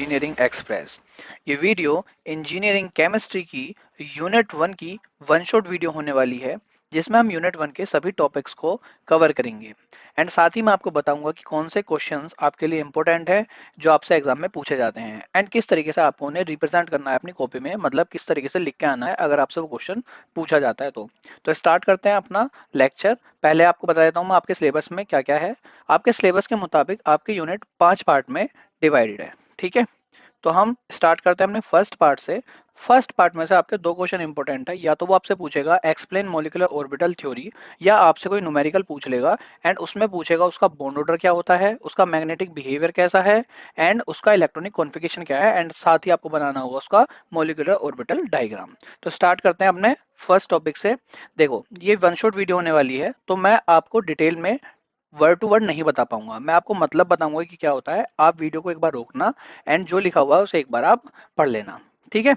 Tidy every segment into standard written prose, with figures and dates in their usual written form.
Engineering express. ये video engineering chemistry की unit 1 की वन शॉट वीडियो होने वाली है, जिसमें हम यूनिट 1 के सभी टॉपिक्स को कवर करेंगे एंड साथ ही मैं आपको बताऊंगा कि कौन से क्वेश्चंस आपके लिए इंपॉर्टेंट है जो आपसे एग्जाम में पूछे जाते हैं एंड किस तरीके से आपको उन्हें रिप्रेजेंट करना है अपनी कॉपी में, मतलब किस तरीके से लिख के आना है अगर आपसे वो क्वेश्चन पूछा जाता है तो स्टार्ट करते हैं अपना लेक्चर। पहले आपको बता देता हूँ मैं आपके सिलेबस में क्या क्या है। आपके सिलेबस के मुताबिक आपके यूनिट 5 पार्ट में डिवाइडेड है, ठीक है। तो हम स्टार्ट करते हैं अपने फर्स्ट पार्ट से। फर्स्ट पार्ट में से आपके दो क्वेश्चन इंपॉर्टेंट है, या तो वो आपसे पूछेगा एक्सप्लेन मॉलिक्यूलर ऑर्बिटल थ्योरी, या आपसे कोई न्यूमेरिकल पूछ लेगा एंड उसमें पूछेगा उसका बॉन्ड ऑर्डर क्या होता है, उसका मैग्नेटिक बिहेवियर कैसा है एंड उसका इलेक्ट्रॉनिक कॉन्फ़िगरेशन क्या है, एंड साथ ही आपको बनाना होगा उसका मॉलिक्यूलर ऑर्बिटल डायग्राम। तो स्टार्ट करते हैं अपने फर्स्ट टॉपिक से। देखो, ये वन शॉट वीडियो होने वाली है तो मैं आपको डिटेल में वर्ड टू वर्ड नहीं बता पाऊंगा, मैं आपको मतलब बताऊंगा कि क्या होता है। आप वीडियो को एक बार रोकना एंड जो लिखा हुआ है उसे एक बार आप पढ़ लेना, ठीक है।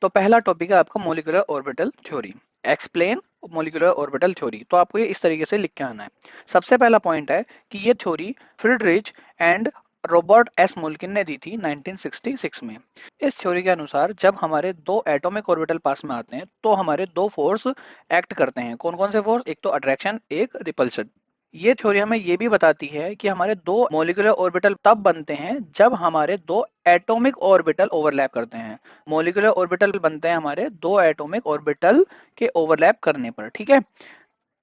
तो पहला टॉपिक है आपका molecular orbital theory. Explain molecular orbital theory, तो आपको ये इस तरीके से लिख के आना है। सबसे पहला पॉइंट है कि ये थ्योरी फ्रिडरिच एंड रॉबर्ट एस मोल्किन ने दी थी 1966 में। इस थ्योरी के अनुसार जब हमारे दो एटॉमिक ऑर्बिटल पास में आते हैं तो हमारे दो फोर्स एक्ट करते हैं। कौन कौन से फोर्स? एक तो अट्रैक्शन, एक रिपल्शन। ये थ्योरी हमें ये भी बताती है कि हमारे दो मॉलिक्यूलर ऑर्बिटल तब बनते हैं जब हमारे दो एटॉमिक ऑर्बिटल ओवरलैप करते हैं। मॉलिक्यूलर ऑर्बिटल बनते हैं हमारे दो एटॉमिक ऑर्बिटल के ओवरलैप करने पर, ठीक है।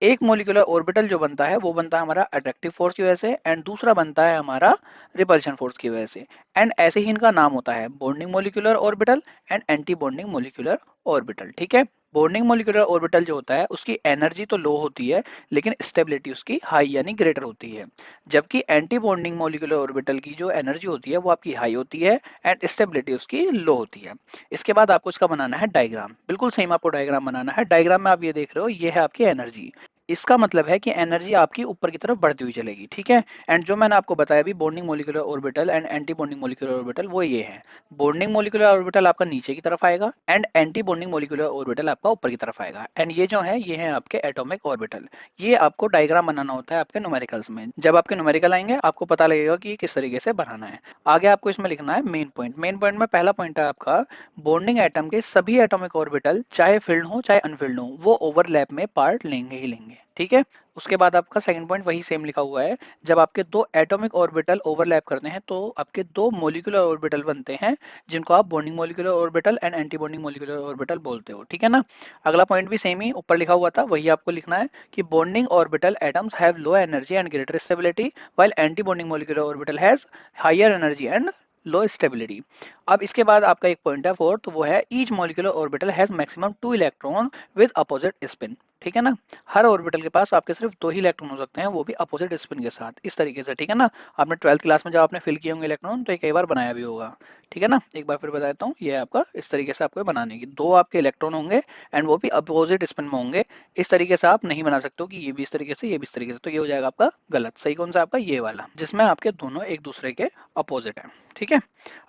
एक मॉलिक्यूलर ऑर्बिटल जो बनता है वो बनता है हमारा अट्रैक्टिव फोर्स की वजह से एंड दूसरा बनता है हमारा रिपल्शन फोर्स की वजह से। एंड ऐसे ही इनका नाम होता है bonding molecular orbital and anti bonding molecular orbital, ठीक है। बॉन्डिंग मॉलिक्यूलर ऑर्बिटल जो होता है उसकी एनर्जी तो लो होती है लेकिन स्टेबिलिटी उसकी हाई यानी ग्रेटर होती है, जबकि एंटी बॉन्डिंग मॉलिक्यूलर ऑर्बिटल की जो एनर्जी होती है वो आपकी हाई होती है एंड स्टेबिलिटी उसकी लो होती है। इसके बाद आपको इसका बनाना है डायग्राम। बिल्कुल सेम आपको डायग्राम बनाना है। डायग्राम में आप ये देख रहे हो, ये है आपकी एनर्जी। इसका मतलब है कि एनर्जी आपकी ऊपर की तरफ बढ़ती हुई चलेगी, ठीक है। एंड जो मैंने आपको बताया अभी bonding molecular orbital and anti bonding molecular orbital वो ये है। बॉन्डिंग मॉलिक्यूलर ऑर्बिटल आपका नीचे की तरफ आएगा and anti bonding molecular orbital आपका ऊपर की तरफ आएगा। एंड ये जो है ये है आपके एटॉमिक ऑर्बिटल। ये आपको डायग्राम बनाना होता है आपके न्यूमेरिकल्स में। जब आपके न्यूमेरिकल आएंगे आपको पता लगेगा कि किस तरीके से बनाना है। आगे आपको इसमें लिखना है मेन पॉइंट। मेन पॉइंट में पहला पॉइंट है आपका बॉन्डिंग एटम के सभी एटॉमिक ऑर्बिटल चाहे फिल्ड हो चाहे अनफिल्ड हो वो ओवरलैप में पार्ट लेंगे ही लेंगे, ठीक है। उसके बाद आपका सेकंड पॉइंट वही सेम लिखा हुआ है। जब आपके दो एटॉमिक ऑर्बिटल ओवरलैप करते हैं तो आपके दो मॉलिक्यूलर ऑर्बिटल बनते हैं जिनको आप bonding molecular orbital and anti bonding molecular orbital बोलते हो, ठीक है ना। अगला पॉइंट भी सेम ही ऊपर लिखा हुआ था, वही आपको लिखना है कि bonding orbital atoms have low energy and greater stability while anti bonding molecular orbital has higher energy and low stability. अब इसके बाद आपका एक पॉइंट है फोर्थ, वो है each molecular orbital has maximum 2 electron with opposite spin, ठीक है ना। हर ऑर्बिटल के पास आपके सिर्फ 2 ही इलेक्ट्रॉन हो सकते हैं, वो भी अपोजिट स्पिन के साथ, इस तरीके से, ठीक है ना। आपने 12th क्लास में जब आपने फिल किए होंगे इलेक्ट्रॉन तो ये कई बार बनाया भी होगा, ठीक है ना। एक बार फिर बता देता हूँ, ये आपका इस तरीके से आपको बनाने की दो आपके इलेक्ट्रॉन होंगे एंड वो भी अपोजिट स्पिन में होंगे। इस तरीके से आप नहीं बना सकते हो कि ये भी इस तरीके से ये भी इस तरीके से, तो ये हो जाएगा आपका गलत। सही कौन सा आपका? ये वाला जिसमें आपके दोनों एक दूसरे के अपोजिट है, ठीक है।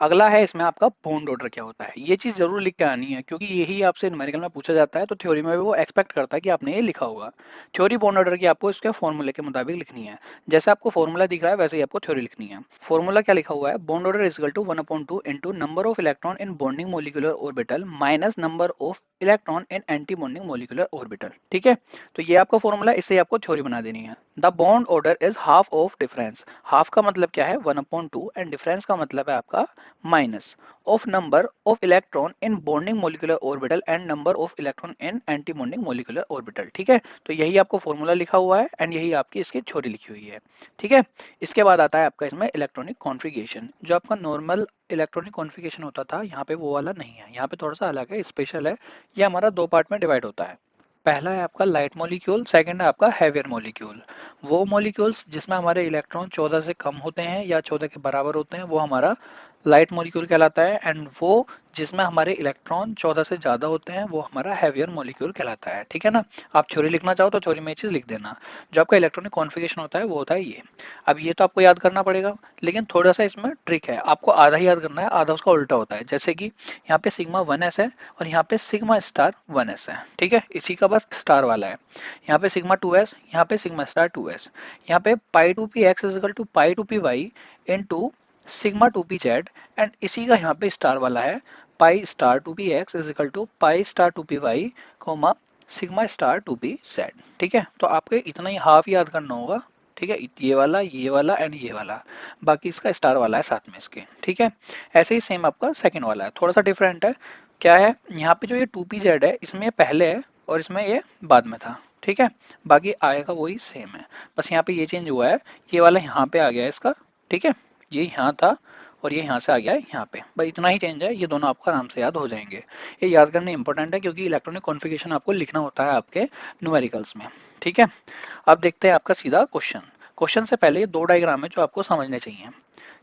अगला है इसमें आपका बॉन्ड ऑर्डर क्या होता है। ये चीज जरूर लिख के आनी है क्योंकि यही आपसे न्यूमेरिकल में पूछा जाता है, तो थ्योरी में भी वो एक्सपेक्ट करता है कि आपने ये लिखा होगा। थ्योरी बॉन्ड ऑर्डर की आपको इसके फॉर्मूले के मुताबिक लिखनी है। जैसे आपको फॉर्मूला दिख रहा है वैसे ही आपको थ्योरी लिखनी है। फॉर्मूला क्या लिखा हुआ है? Bond order is equal to 1/2 into number of electron in bonding molecular orbital minus number of electron in anti bonding molecular orbital, ठीक है। तो ये आपका फॉर्मूला, इससे आपको थ्योरी बना देनी है। The bond order is half of difference. Half का मतलब क्या है? 1/2 एंड डिफरेंस का मतलब है आपका minus of number of electron in bonding molecular orbital and number of electron in anti bonding molecular orbital, ठीक है। तो यही आपको फॉर्मूला लिखा हुआ है एंड यही आपकी इसकी थ्योरी लिखी हुई है, ठीक है। इसके बाद आता है आपका इसमें इलेक्ट्रॉनिक कॉन्फ़िगरेशन। जो आपका नॉर्मल इलेक्ट्रॉनिक कॉन्फ़िगरेशन होता था यहाँ पे वो वाला नहीं है, यहाँ पे थोड़ा सा अलग है, स्पेशल है। ये हमारा दो पार्ट में डिवाइड होता है। पहला है आपका लाइट मॉलिक्यूल, सेकंड है आपका हैवियर मॉलिक्यूल। वो मॉलिक्यूल्स जिसमें हमारे इलेक्ट्रॉन 14 से कम होते हैं या 14 के बराबर होते हैं वो हमारा लाइट मॉलिक्यूल कहलाता है एंड वो जिसमें हमारे इलेक्ट्रॉन 14 से ज़्यादा होते हैं वो हमारा हैवियर मॉलिक्यूल कहलाता है, ठीक है ना। आप थ्योरी लिखना चाहो तो थ्योरी में ये चीज़ लिख देना। जो आपका इलेक्ट्रॉनिक कॉन्फ़िगरेशन होता है वो होता है ये। अब ये तो आपको याद करना पड़ेगा, लेकिन थोड़ा सा इसमें ट्रिक है। आपको आधा ही याद करना है, आधा उसका उल्टा होता है। जैसे कि यहाँ पे सिग्मा 1s है और यहाँ पे सिग्मा स्टार 1s है, ठीक है। इसी का बस स्टार वाला है। यहाँ पे सिग्मा 2s, यहाँ पे सिग्मा स्टार 2s। यहाँ पे pi two p x is equal to pi two p y in two sigma two p z, and इसी का यहाँ पे स्टार वाला है pi star two p x is equal to pi star two p y comma sigma star two p z. ठीक है, तो आपको इतना ही हाफ याद करना होगा। ठीक है, ये वाला एंड ये वाला, बाकी इसका स्टार वाला है साथ में इसके। ठीक है, ऐसे ही सेम आपका सेकंड वाला है, थोड़ा सा डिफरेंट है। क्या है यहाँ पे जो ये टू पी जेड है इसमें ये पहले है और इसमें ये बाद में था। ठीक है, बाकी आएगा वही सेम है, बस यहाँ पे ये चेंज हुआ है, ये वाला यहाँ पे आ गया है इसका। ठीक है, ये यहाँ था और ये यहाँ से आ गया है यहाँ पे, बस इतना ही चेंज है, ये दोनों आपको आराम से याद हो जाएंगे। ये याद करना इंपॉर्टेंट है क्योंकि इलेक्ट्रॉनिक कॉन्फ़िगरेशन आपको लिखना होता है आपके न्यूमेरिकल्स में। ठीक है, अब देखते हैं आपका सीधा क्वेश्चन। क्वेश्चन से पहले ये दो डायग्राम है जो आपको समझने चाहिए।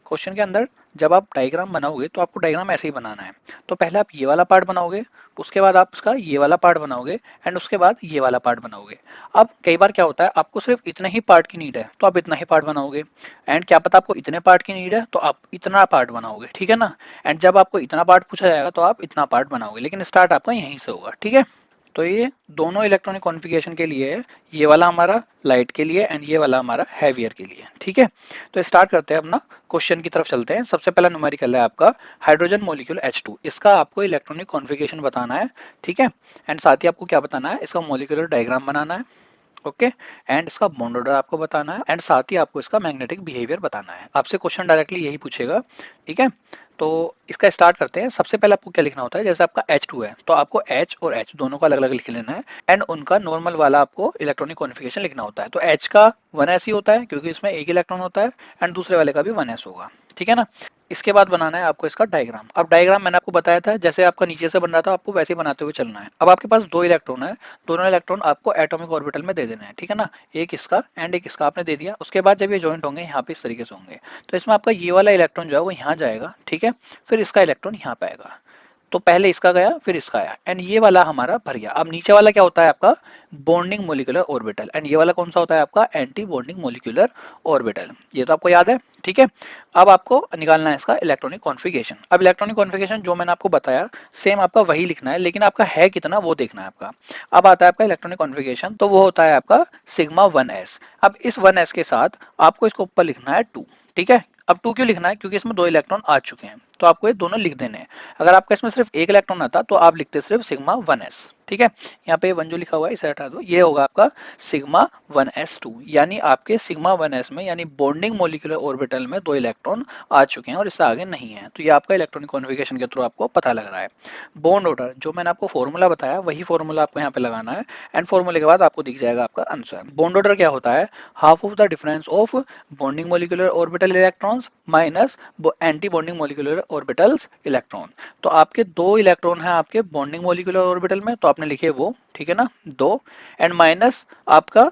क्वेश्चन के अंदर जब आप डायग्राम बनाओगे तो आपको डायग्राम ऐसे ही बनाना है। तो पहले आप ये वाला पार्ट बनाओगे, उसके बाद आप इसका ये वाला पार्ट बनाओगे, एंड उसके बाद ये वाला पार्ट बनाओगे। अब कई बार क्या होता है आपको सिर्फ इतने ही पार्ट की नीड है तो आप इतना ही पार्ट बनाओगे, एंड क्या पता आपको इतने पार्ट की नीड है तो आप इतना पार्ट बनाओगे। ठीक है ना, एंड जब आपको इतना पार्ट पूछा जाएगा तो आप इतना पार्ट बनाओगे, लेकिन स्टार्ट आपका यहीं से होगा। ठीक है, तो ये दोनों इलेक्ट्रॉनिक कॉन्फ़िगरेशन के लिए है, ये वाला हमारा लाइट के लिए एंड ये वाला हमारा हैवियर के लिए। ठीक है, तो स्टार्ट करते हैं अपना क्वेश्चन की तरफ चलते हैं। सबसे पहला न्यूमेरिकल है आपका हाइड्रोजन मॉलिक्यूल H2, इसका आपको इलेक्ट्रॉनिक कॉन्फ़िगरेशन बताना है। ठीक है, एंड साथ ही आपको क्या बताना है, इसका मॉलिक्यूलर डायग्राम बनाना है। ओके, एंड इसका बॉन्ड ऑर्डर आपको बताना है, एंड साथ ही आपको इसका मैग्नेटिक बिहेवियर बताना है। आपसे क्वेश्चन डायरेक्टली यही पूछेगा। ठीक है, तो इसका स्टार्ट करते हैं। सबसे पहले आपको क्या लिखना होता है, जैसे आपका H2 है तो आपको H और H दोनों का अलग अलग लिख लेना है, एंड उनका नॉर्मल वाला आपको इलेक्ट्रॉनिक कॉन्फ़िगरेशन लिखना होता है। तो H का 1s ही होता है क्योंकि इसमें एक इलेक्ट्रॉन होता है, एंड दूसरे वाले का भी 1s होगा। ठीक है ना, इसके बाद बनाना है आपको इसका डायग्राम। अब डायग्राम मैंने आपको बताया था जैसे आपका नीचे से बन रहा था आपको वैसे ही बनाते हुए चलना है। अब आपके पास दो इलेक्ट्रॉन है, दोनों इलेक्ट्रॉन आपको एटॉमिक ऑर्बिटल में दे देना है। ठीक है ना, एक इसका एंड एक इसका आपने दे दिया। उसके बाद जब ये ज्वाइंट होंगे यहाँ पे इस तरीके से होंगे, तो इसमें आपका ये वाला इलेक्ट्रॉन जो है वो यहाँ जाएगा। ठीक है, फिर इसका इलेक्ट्रॉन यहाँ पे आएगा, तो पहले इसका गया फिर इसका आया, एंड ये वाला हमारा भर गया। अब नीचे वाला क्या होता है आपका बॉन्डिंग मोलिकुलर ऑर्बिटल, एंड ये वाला कौन सा होता है आपका एंटी बॉन्डिंग मोलिकुलर ऑर्बिटल। ये तो आपको याद है। ठीक है, अब आपको निकालना है इसका इलेक्ट्रॉनिक कॉन्फ़िगरेशन। अब इलेक्ट्रॉनिक कॉन्फ़िगरेशन जो मैंने आपको बताया सेम आपका वही लिखना है, लेकिन आपका है कितना वो देखना है आपका। अब आता है आपका इलेक्ट्रॉनिक कॉन्फ़िगरेशन, तो वो होता है आपका सिग्मा 1s। अब इस 1s के साथ आपको इसको ऊपर लिखना है 2। ठीक है, अब 2 क्यों लिखना है, क्योंकि इसमें दो इलेक्ट्रॉन आ चुके हैं, तो आपको ये दोनों लिख देने हैं। अगर आपका इसमें सिर्फ एक इलेक्ट्रॉन आता तो आप लिखते सिर्फ सिग्मा 1s। ठीक है, यहाँ पे 1 जो लिखा हुआ है इसे हटा दो, ये होगा आपका सिग्मा 1s2, यानी आपके सिग्मा 1s में यानी बॉन्डिंग मोलिकुलर ऑर्बिटल में दो इलेक्ट्रॉन आ चुके हैं और इससे आगे नहीं है। तो ये आपका इलेक्ट्रॉनिक कॉन्फ़िगरेशन के थ्रू आपको पता लग रहा है। बॉन्ड ऑर्डर जो मैंने आपको फॉर्मूला बताया वही फॉर्मूला आपको यहाँ पे लगाना है, एंड फॉर्मूले के बाद आपको दिख जाएगा आपका आंसर। बॉन्ड ऑर्डर क्या होता है, half of the difference of bonding molecular orbital electrons minus anti bonding molecular orbitals electron. तो आपके दो इलेक्ट्रॉन हैं आपके बॉन्डिंग मोलिकुलर ऑर्बिटल में, तो आपने लिखे वो। ठीक है ना, दो, एंड माइनस आपका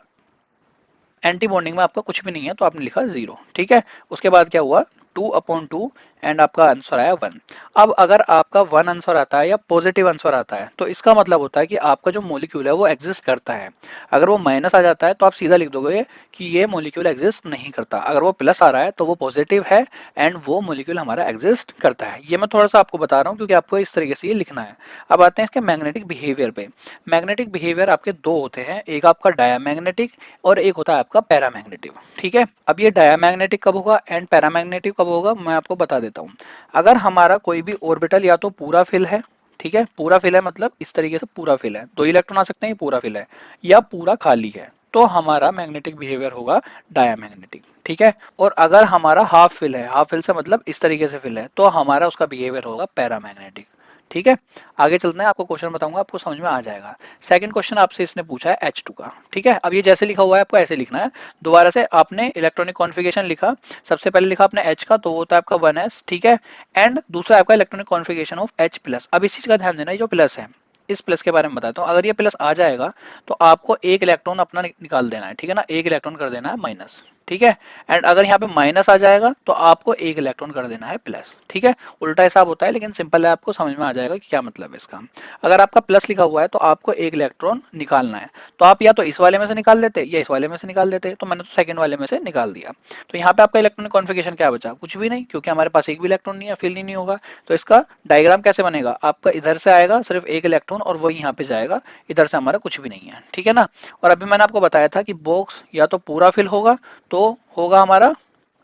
एंटी बॉन्डिंग में आपका कुछ भी नहीं है तो आपने लिखा 0। ठीक है, उसके बाद क्या हुआ 2/2, एंड आपका आंसर आया 1। अब अगर आपका 1 आंसर आता है या पॉजिटिव आंसर आता है तो इसका मतलब होता है कि आपका जो मॉलिक्यूल है वो एग्जिस्ट करता है। अगर वो माइनस आ जाता है तो आप सीधा लिख दोगे कि ये मॉलिक्यूल एग्जिस्ट नहीं करता। अगर वो प्लस आ रहा है तो वो पॉजिटिव है एंड वो मॉलिक्यूल हमारा एग्जिस्ट करता है। ये मैं थोड़ा सा आपको बता रहा हूँ क्योंकि आपको इस तरीके से ये लिखना है। अब आते हैं इसके मैग्नेटिक बिहेवियर पे। मैग्नेटिक बिहेवियर आपके दो होते हैं, एक आपका डायामैग्नेटिक और एक होता है आपका पैरामैग्नेटिक। ठीक है, अब ये डायामैग्नेटिक कब होगा एंड पैरामैग्नेटिक कब होगा मैं आपको बता देता हूँ। अगर हमारा कोई भी ऑर्बिटल या तो पूरा फिल है, ठीक है पूरा फिल है मतलब इस तरीके से पूरा फिल है, दो इलेक्ट्रॉन आ सकते हैं, पूरा फिल है, या पूरा खाली है, तो हमारा मैग्नेटिक बिहेवियर होगा डायामैग्नेटिक। ठीक है, और अगर हमारा हाफ फिल है, हाफ फिल से मतलब इस तरीके से फिल है, तो हमारा उसका बिहेवियर होगा पैरामैग्नेटिक। ठीक है, आगे चलते हैं, आपको क्वेश्चन बताऊंगा, आपको समझ में आ जाएगा। सेकंड क्वेश्चन आपसे इसने पूछा है H2 का। ठीक है, अब ये जैसे लिखा हुआ है आपको ऐसे लिखना है। दोबारा से आपने इलेक्ट्रॉनिक कॉन्फ़िगरेशन लिखा, सबसे पहले लिखा आपने H का, तो वो होता है आपका 1s। ठीक है, एंड दूसरा आपका इलेक्ट्रॉनिक कॉन्फ़िगरेशन ऑफ H+। अब इस चीज का ध्यान देना, ये जो प्लस है इस प्लस के बारे में बताता हूँ। अगर ये प्लस आ जाएगा तो आपको एक इलेक्ट्रॉन अपना निकाल देना है। ठीक है ना, एक इलेक्ट्रॉन कर देना है माइनस। ठीक है, एंड अगर यहाँ पे माइनस आ जाएगा तो आपको एक इलेक्ट्रॉन कर देना है प्लस। ठीक है, उल्टा हिसाब होता है लेकिन सिंपल है, आपको समझ में आ जाएगा कि क्या मतलब है इसका। अगर आपका प्लस लिखा हुआ है तो आपको एक इलेक्ट्रॉन निकालना है, तो आप या तो इस वाले में से निकाल देते या इस वाले में से निकाल देते, तो मैंने तो सेकंड वाले में से निकाल दिया। तो यहाँ पे आपका इलेक्ट्रॉनिक कॉन्फ़िगरेशन क्या बचा, कुछ भी नहीं, क्योंकि हमारे पास एक भी इलेक्ट्रॉन नहीं है, फिल ही नहीं होगा। तो इसका डायग्राम कैसे बनेगा, आपका इधर से आएगा सिर्फ एक इलेक्ट्रॉन और वो यहाँ पे जाएगा, इधर से हमारा कुछ भी नहीं है। ठीक है ना, और अभी मैंने आपको बताया था कि बॉक्स या तो पूरा फिल होगा तो होगा हमारा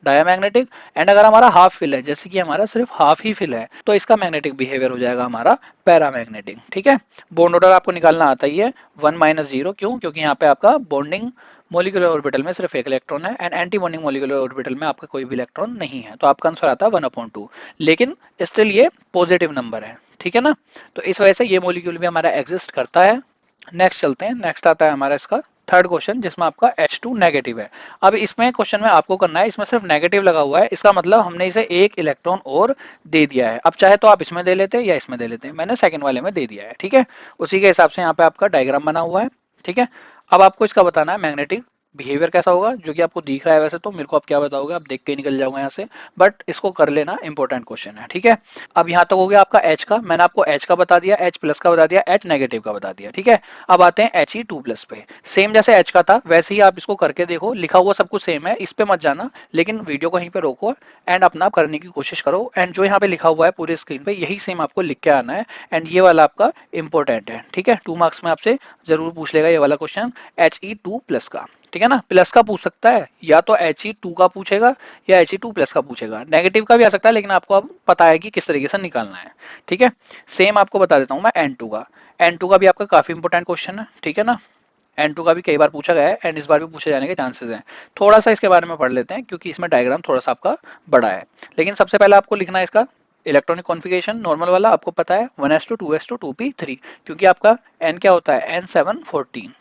डायमैग्नेटिक। एंड अगर हमारा हाफ फिल है, जैसे कि हमारा सिर्फ हाफ ही फिल है, तो इसका मैग्नेटिक बिहेवियर हो जाएगा हमारा पैरामैग्नेटिक। ठीक है, बॉन्ड ऑर्डर आपको निकालना आता ही है 1-0। क्यों? क्योंकि यहाँ पे आपका बॉन्डिंग मोलिकुलर ऑर्बिटल में सिर्फ एक इलेक्ट्रॉन है and anti bonding molecular orbital में आपका कोई भी इलेक्ट्रॉन नहीं है, तो आपका आंसर आता है 1/2। लेकिन स्टिल ये पॉजिटिव नंबर है, ठीक है ना। तो इस वजह से ये मोलिक्यूल भी हमारा एग्जिस्ट करता है। नेक्स्ट चलते हैं, नेक्स्ट आता है हमारा इसका थर्ड क्वेश्चन, जिसमें आपका H2 नेगेटिव है। अब इसमें क्वेश्चन में आपको करना है, इसमें सिर्फ नेगेटिव लगा हुआ है, इसका मतलब हमने इसे एक इलेक्ट्रॉन और दे दिया है। अब चाहे तो आप इसमें दे लेते या इसमें दे लेते, मैंने सेकंड वाले में दे दिया है। ठीक है, उसी के हिसाब से यहाँ पे आपका डायग्राम बना हुआ है। ठीक है, अब आपको इसका बताना है मैग्नेटिक बिहेवियर कैसा होगा, जो कि आपको दिख रहा है वैसे तो, मेरे को आप क्या बताओगे, आप देख के निकल जाओगे यहाँ से, बट इसको कर लेना, इंपॉर्टेंट क्वेश्चन है। ठीक है, अब यहाँ तक हो गया आपका H का, मैंने आपको H का बता दिया, H प्लस का बता दिया, H नेगेटिव का बता दिया। ठीक है, अब आते हैं He2 प्लस पे। सेम जैसे H का था वैसे ही आप इसको करके देखो, लिखा हुआ सब कुछ सेम है, इस पे मत जाना, लेकिन वीडियो को यहीं पे रोको एंड अपना करने की कोशिश करो। एंड जो यहाँ पे लिखा हुआ है पूरे स्क्रीन पे, यही सेम आपको लिख के आना है। एंड ये वाला आपका इंपॉर्टेंट है। ठीक है, 2 मार्क्स में आपसे जरूर पूछ लेगा ये वाला क्वेश्चन, He2 प्लस का। ठीक है ना, प्लस का पूछ सकता है, या तो He2 का पूछेगा या He2 प्लस का पूछेगा, नेगेटिव का भी आ सकता है, लेकिन आपको अब पता है कि किस तरीके से निकालना है। ठीक है, सेम आपको बता देता हूं मैं N2 का। N2 का भी आपका काफी इंपॉर्टेंट क्वेश्चन है। ठीक है ना, N2 का भी कई बार पूछा गया है एंड इस बार भी पूछे जाने के चांसेस हैं। थोड़ा सा इसके बारे में पढ़ लेते हैं, क्योंकि इसमें डायग्राम थोड़ा सा आपका बड़ा है। लेकिन सबसे पहले आपको लिखना है इसका इलेक्ट्रॉनिक कॉन्फ़िगरेशन, नॉर्मल वाला आपको पता है 1s2 2s2 2p3, क्योंकि आपका n क्या होता है, n7 14।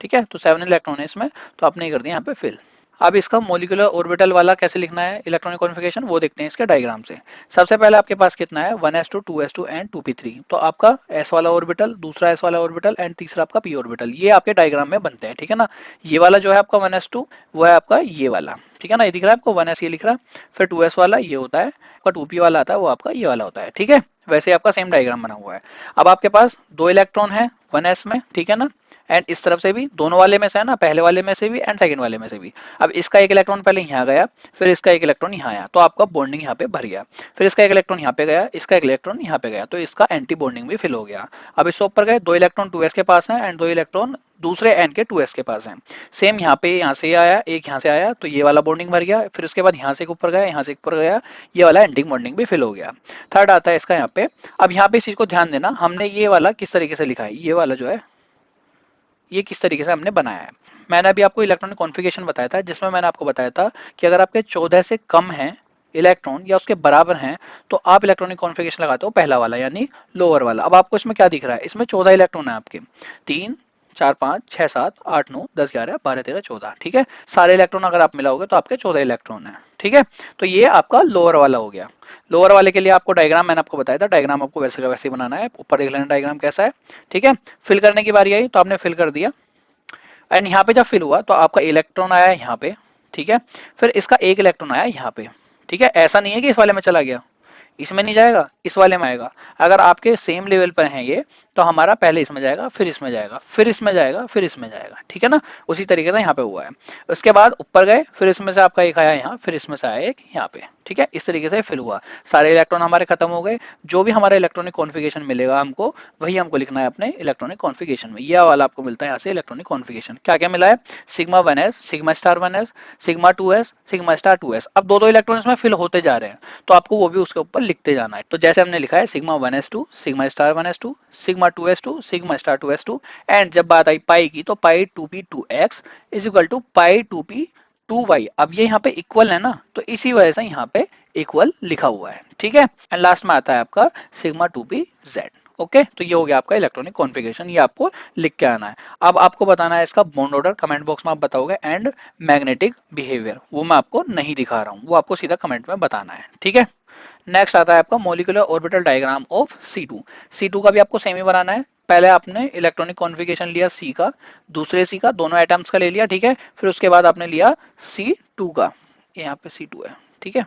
ठीक है, तो 7 इलेक्ट्रॉन है इसमें, तो आपने कर दिया यहाँ पे फिल। अब इसका मोलिकुलर ऑर्बिटल वाला कैसे लिखना है इलेक्ट्रॉनिक कॉन्फ़िगरेशन, वो देखते हैं इसके डायग्राम से। सबसे पहले आपके पास कितना है, 1s2 2s2 एंड 2p3। तो आपका s वाला ऑर्बिटल, दूसरा s वाला ऑर्बिटल एंड तीसरा आपका p ऑर्बिटल, ये आपके डायग्राम में बनते हैं। ठीक है ना, ये वाला जो है आपका 1s2 वो है आपका ये वाला। ठीक है ना, ये दिख रहा है आपको 1s ये लिख रहा है, फिर 2s वाला ये होता है आपका, 2p वाला आता है वो आपका ये वाला होता है। ठीक है, वैसे आपका सेम डायग्राम बना हुआ है। अब आपके पास 2 इलेक्ट्रॉन है 1s में। ठीक है ना, एंड इस तरफ से भी दोनों वाले में से है ना, पहले वाले में से भी एंड सेकंड वाले में से भी। अब इसका एक इलेक्ट्रॉन पहले यहाँ गया, फिर इसका एक इलेक्ट्रॉन यहाँ आया, तो आपका बॉन्डिंग यहाँ पे भर गया। फिर इसका एक इलेक्ट्रॉन यहाँ पे गया, इसका एक इलेक्ट्रॉन यहाँ पे गया, तो इसका एंटी बॉन्डिंग भी फिल हो गया। अब इससे ऊपर गए, 2 इलेक्ट्रॉन 2s के पास है एंड 2 इलेक्ट्रॉन दूसरे n के 2s के पास है। सेम यहाँ पे, यहाँ से आया एक, यहाँ से आया, तो ये वाला बॉन्डिंग भर गया। फिर उसके बाद यहाँ से ऊपर गया, यहाँ से ऊपर गया, ये वाला एंटी बॉन्डिंग भी फिल हो गया। थर्ड आता है इसका यहाँ पे। अब यहाँ पे इस चीज को ध्यान देना, हमने ये वाला किस तरीके से लिखा है, ये वाला जो है ये किस तरीके से हमने बनाया है। मैंने अभी आपको इलेक्ट्रॉनिक कॉन्फ़िगरेशन बताया था, जिसमें मैंने आपको बताया था कि अगर आपके 14 से कम हैं इलेक्ट्रॉन या उसके बराबर हैं, तो आप इलेक्ट्रॉनिक कॉन्फ़िगरेशन लगाते हो पहला वाला, यानी लोअर वाला। अब आपको इसमें क्या दिख रहा है, इसमें 14 इलेक्ट्रॉन है आपके, 3 4 5 6 7 8 9 10 11 12 13 14। ठीक है, सारे इलेक्ट्रॉन अगर आप मिलाओगे तो आपके 14 इलेक्ट्रॉन है। ठीक है, तो ये आपका लोअर वाला हो गया। लोअर वाले के लिए आपको डायग्राम मैंने आपको बताया था, डायग्राम आपको वैसे का वैसे ही बनाना है, ऊपर देख लेना डायग्राम कैसा है। ठीक है, फिल करने की बारी आई तो आपने फिल कर दिया, एंड यहाँ पे जब फिल हुआ तो आपका इलेक्ट्रॉन आया यहाँ पे। ठीक है, फिर इसका एक इलेक्ट्रॉन आया यहाँ पे। ठीक है, ऐसा नहीं है कि इस वाले में चला गया, इसमें नहीं जाएगा, इस वाले में आएगा। अगर आपके सेम लेवल पर हैं ये, तो हमारा पहले इसमें जाएगा, फिर इसमें जाएगा, फिर इसमें जाएगा, फिर इसमें जाएगा। ठीक है ना, उसी तरीके से यहाँ पे हुआ है। उसके बाद ऊपर गए, फिर इसमें से आपका एक आया यहाँ, फिर इसमें से आया एक यहाँ पे। ठीक है, इस तरीके से फिल हुआ, सारे इलेक्ट्रॉन हमारे खत्म हो गए। जो भी हमारा इलेक्ट्रॉनिक कॉन्फ़िगरेशन मिलेगा हमको, वही हमको लिखना है अपने इलेक्ट्रॉनिक कॉन्फ़िगरेशन में। यह वाला आपको मिलता है यहाँ से इलेक्ट्रॉनिक कॉन्फ़िगरेशन। क्या क्या मिला है, sigma 1s, sigma star 1s, sigma 2s, sigma star 2s। अब दो दो इलेक्ट्रॉन इसमें फिल होते जा रहे हैं, तो आपको वो भी उसके ऊपर लिखते जाना है। तो जैसे हमने लिखा है sigma 1s2, sigma star 1s2, sigma 2s2, sigma star 2s2, and जब बात आई पाई की, तो pi 2p2x is equal to pi 2p 2y। अब ये यहाँ पे इक्वल है ना, तो इसी वजह से यहाँ पे इक्वल लिखा हुआ है। ठीक है, एंड लास्ट में आता है आपका सिग्मा 2pz। ओके, तो ये हो गया आपका इलेक्ट्रॉनिक कॉन्फ़िगरेशन, ये आपको लिख के आना है। अब आपको बताना है इसका बॉन्ड ऑर्डर, कमेंट बॉक्स में आप बताओगे, एंड मैग्नेटिक बिहेवियर वो मैं आपको नहीं दिखा रहा हूँ, वो आपको सीधा कमेंट में बताना है। ठीक है, नेक्स्ट आता है आपका molecular orbital diagram of C2। C2 का भी आपको सेम ही बनाना है। पहले आपने इलेक्ट्रॉनिक कॉन्फ़िगरेशन लिया C का, दूसरे C का, दोनों एटम्स का ले लिया। ठीक है, फिर उसके बाद आपने लिया C2 का, यहाँ पे C2 है। ठीक है,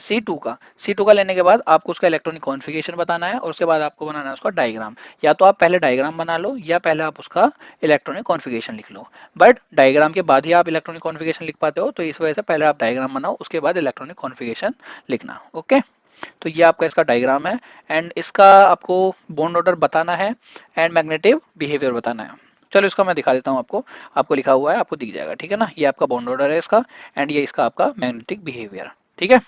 C2 का लेने के बाद आपको उसका इलेक्ट्रॉनिक कॉन्फ़िगरेशन बताना है, और उसके बाद आपको बनाना है उसका डायग्राम। या तो आप पहले डायग्राम बना लो, या पहले आप उसका इलेक्ट्रॉनिक कॉन्फ़िगरेशन लिख लो, बट डायग्राम के बाद ही आप इलेक्ट्रॉनिक कॉन्फ़िगरेशन लिख पाते हो, तो इस वजह से पहले आप डायग्राम बनाओ, उसके बाद इलेक्ट्रॉनिक कॉन्फ़िगरेशन लिखना। ओके, तो ये आपका इसका डायग्राम है, एंड इसका आपको बॉन्ड ऑर्डर बताना है एंड मैग्नेटिक बिहेवियर बताना है। चलो इसका मैं दिखा देता हूँ आपको। आपको लिखा हुआ है, आपको दिख जाएगा, ठीक है ना। ये आपका बॉन्ड ऑर्डर है इसका, एंड ये इसका आपका मैग्नेटिक बिहेवियर, ठीक है।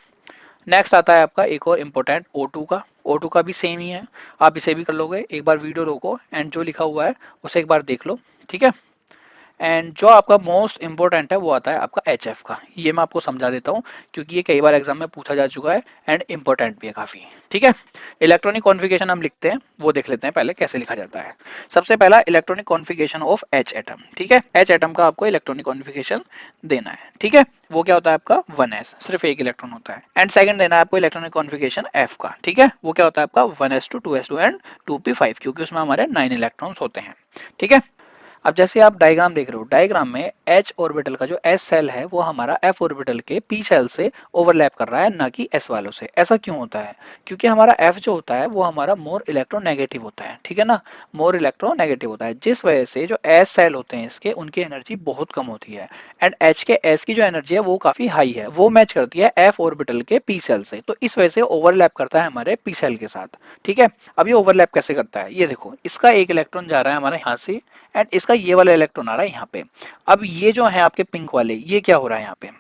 नेक्स्ट आता है आपका एक और इम्पोर्टेंट O2 का। O2 का भी सेम ही है, आप इसे भी कर लोगे। एक बार वीडियो रोको एंड जो लिखा हुआ है उसे एक बार देख लो, ठीक है। एंड जो आपका मोस्ट इंपॉर्टेंट है वो आता है आपका HF का। ये मैं आपको समझा देता हूँ क्योंकि ये कई बार एग्जाम में पूछा जा चुका है एंड इंपॉर्टेंट भी है काफी, ठीक है। इलेक्ट्रॉनिक कॉन्फ़िगरेशन हम लिखते हैं, वो देख लेते हैं पहले कैसे लिखा जाता है। सबसे पहला electronic configuration of H atom, ठीक है। H एटम का आपको इलेक्ट्रॉनिक कॉन्फ़िगरेशन देना है, ठीक है। वो क्या होता है आपका 1s, सिर्फ एक इलेक्ट्रॉन होता है। एंड सेकंड देना है आपको इलेक्ट्रॉनिक कॉन्फ़िगरेशन F का, ठीक है। वो क्या होता है आपका 1s2 2s2 एंड 2p5, क्योंकि उसमें हमारे 9 इलेक्ट्रॉन्स होते हैं, ठीक है। अब जैसे आप डायग्राम देख रहे हो, डायग्राम में H ऑर्बिटल का जो S सेल है वो हमारा F ऑर्बिटल के P सेल से ओवरलैप कर रहा है, ना कि S वालों से। ऐसा क्यों होता है? क्योंकि हमारा F जो होता है वो हमारा मोर इलेक्ट्रोनेगेटिव होता है, ठीक है ना। मोर इलेक्ट्रोनेगेटिव होता है, जिस वजह से जो S सेल होते हैं इसके, उनकी एनर्जी बहुत कम होती है। एंड H के S की जो एनर्जी है वो काफी हाई है, वो मैच करती है F ऑर्बिटल के P सेल से, तो इस वजह से ओवरलैप करता है हमारे P सेल के साथ, ठीक है। अब ये ओवरलैप कैसे करता है, ये देखो, इसका एक इलेक्ट्रॉन जा रहा है हमारे यहाँ से एंड इसका ये वाला इलेक्ट्रॉन आ रहा है यहाँ पे। अब ये जो है आपके पिंक वाले, ये क्या हो रहा है यहाँ पे,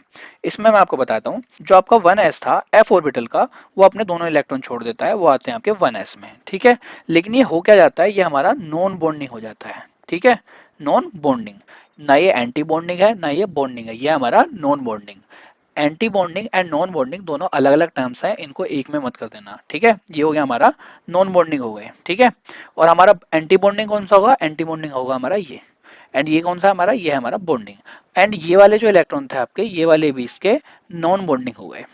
इसमें मैं आपको बताता हूँ। जो आपका 1s था F ऑर्बिटल का, वो अपने दोनों इलेक्ट्रॉन छोड़ देता है, वो आते हैं आपके 1s में, ठीक है। लेकिन ये हो क्या जाता है, ये हमारा नॉन बॉन्डिंग हो जाता है, ठीक है। नॉन बॉन्डिंग, ना ये एंटी बॉन्डिंग है ना ये बॉन्डिंग है, ये हमारा non bonding. Anti bonding and non bonding दोनों अलग अलग टर्म्स हैं, इनको एक में मत कर देना, ठीक है। ये हो गया हमारा नॉन बॉन्डिंग हो गए, ठीक है। और हमारा एंटी बॉन्डिंग कौन सा होगा, एंटी बॉन्डिंग होगा हमारा ये। एंड ये कौन सा हमारा, ये है हमारा बॉन्डिंग। एंड ये वाले जो इलेक्ट्रॉन थे आपके, ये वाले भी इसके नॉन बॉन्डिंग हो गए,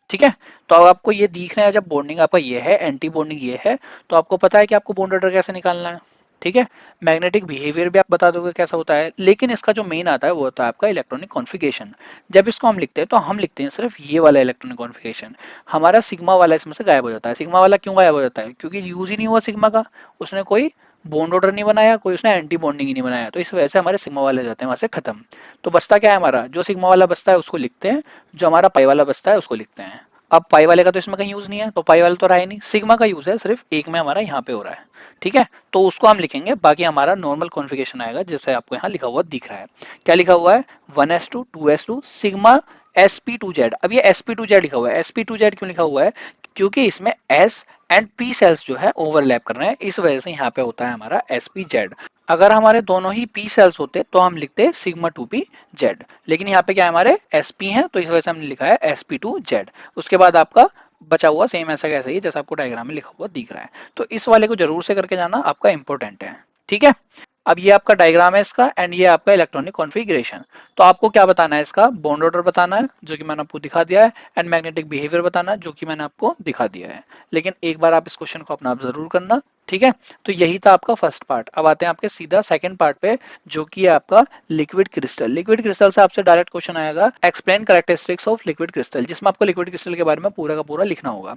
ठीक है। तो अब आपको ये दिख रहा है, जब बॉन्डिंग आपका ये है, एंटी बॉन्डिंग ये है, तो आपको पता है कि आपको बॉन्ड ऑर्डर कैसे निकालना है, ठीक है। मैग्नेटिक बिहेवियर भी आप बता दोगे कैसा होता है, लेकिन इसका जो मेन आता है वो होता है आपका इलेक्ट्रॉनिक कॉन्फ़िगरेशन। जब इसको हम लिखते हैं तो हम लिखते हैं सिर्फ ये वाला इलेक्ट्रॉनिक कॉन्फ़िगरेशन। हमारा सिग्मा वाला इसमें से गायब हो जाता है। सिग्मा वाला क्यों गायब हो जाता है, क्योंकि यूज ही नहीं हुआ सिग्मा का, उसने कोई बॉन्ड ऑर्डर नहीं बनाया, कोई उसने एंटी बॉन्डिंग ही नहीं बनाया, तो इस वजह से हमारे सिग्मा वाले हो जाते हैं वहां से खत्म। तो बचता क्या है हमारा, जो सिग्मा वाला बचता है उसको लिखते हैं, जो हमारा पाई वाला बचता है उसको लिखते हैं। अब पाई वाले का तो इसमें कहीं यूज नहीं है, तो पाई वाला तो रहा ही नहीं, सिग्मा का यूज है सिर्फ एक में हमारा यहाँ पे हो रहा है, ठीक है। तो उसको हम लिखेंगे, बाकी हमारा नॉर्मल कॉन्फ़िगरेशन आएगा जैसे आपको यहाँ लिखा हुआ दिख रहा है। क्या लिखा हुआ है, 1s2 2s2 सिग्मा sp2z। अब ये sp2z लिखा हुआ है, sp2z क्यों लिखा हुआ है, क्योंकि इसमें s एंड p सेल्स जो है ओवरलैप कर रहे हैं, इस वजह से यहाँ पे होता है हमारा sp-z। अगर हमारे दोनों ही p सेल्स होते तो हम लिखते सिग्मा 2p z, लेकिन यहाँ पे क्या है, हमारे sp हैं, तो इस वजह से हमने लिखा है sp2z। उसके बाद आपका बचा हुआ सेम ऐसा कैसा ही जैसा आपको डायग्राम में लिखा हुआ दिख रहा है। तो इस वाले को जरूर से करके जाना, आपका इंपॉर्टेंट है, ठीक है। अब ये आपका डायग्राम है इसका, एंड ये आपका इलेक्ट्रॉनिक कॉन्फ़िगरेशन। तो आपको क्या बताना है, इसका बॉन्ड ऑर्डर बताना है जो कि मैंने आपको दिखा दिया है, एंड मैग्नेटिक बिहेवियर बताना है जो कि मैंने आपको दिखा दिया है। लेकिन एक बार आप इस क्वेश्चन को अपना जरूर करना, ठीक है। तो यही था आपका फर्स्ट पार्ट। अब आते हैं आपके सीधा सेकंड पार्ट पे, जो कि है आपका लिक्विड क्रिस्टल। लिक्विड क्रिस्टल से आपसे डायरेक्ट क्वेश्चन आएगा, explain characteristics of liquid crystal, जिसमें आपको लिक्विड क्रिस्टल के बारे में पूरा का पूरा लिखना होगा।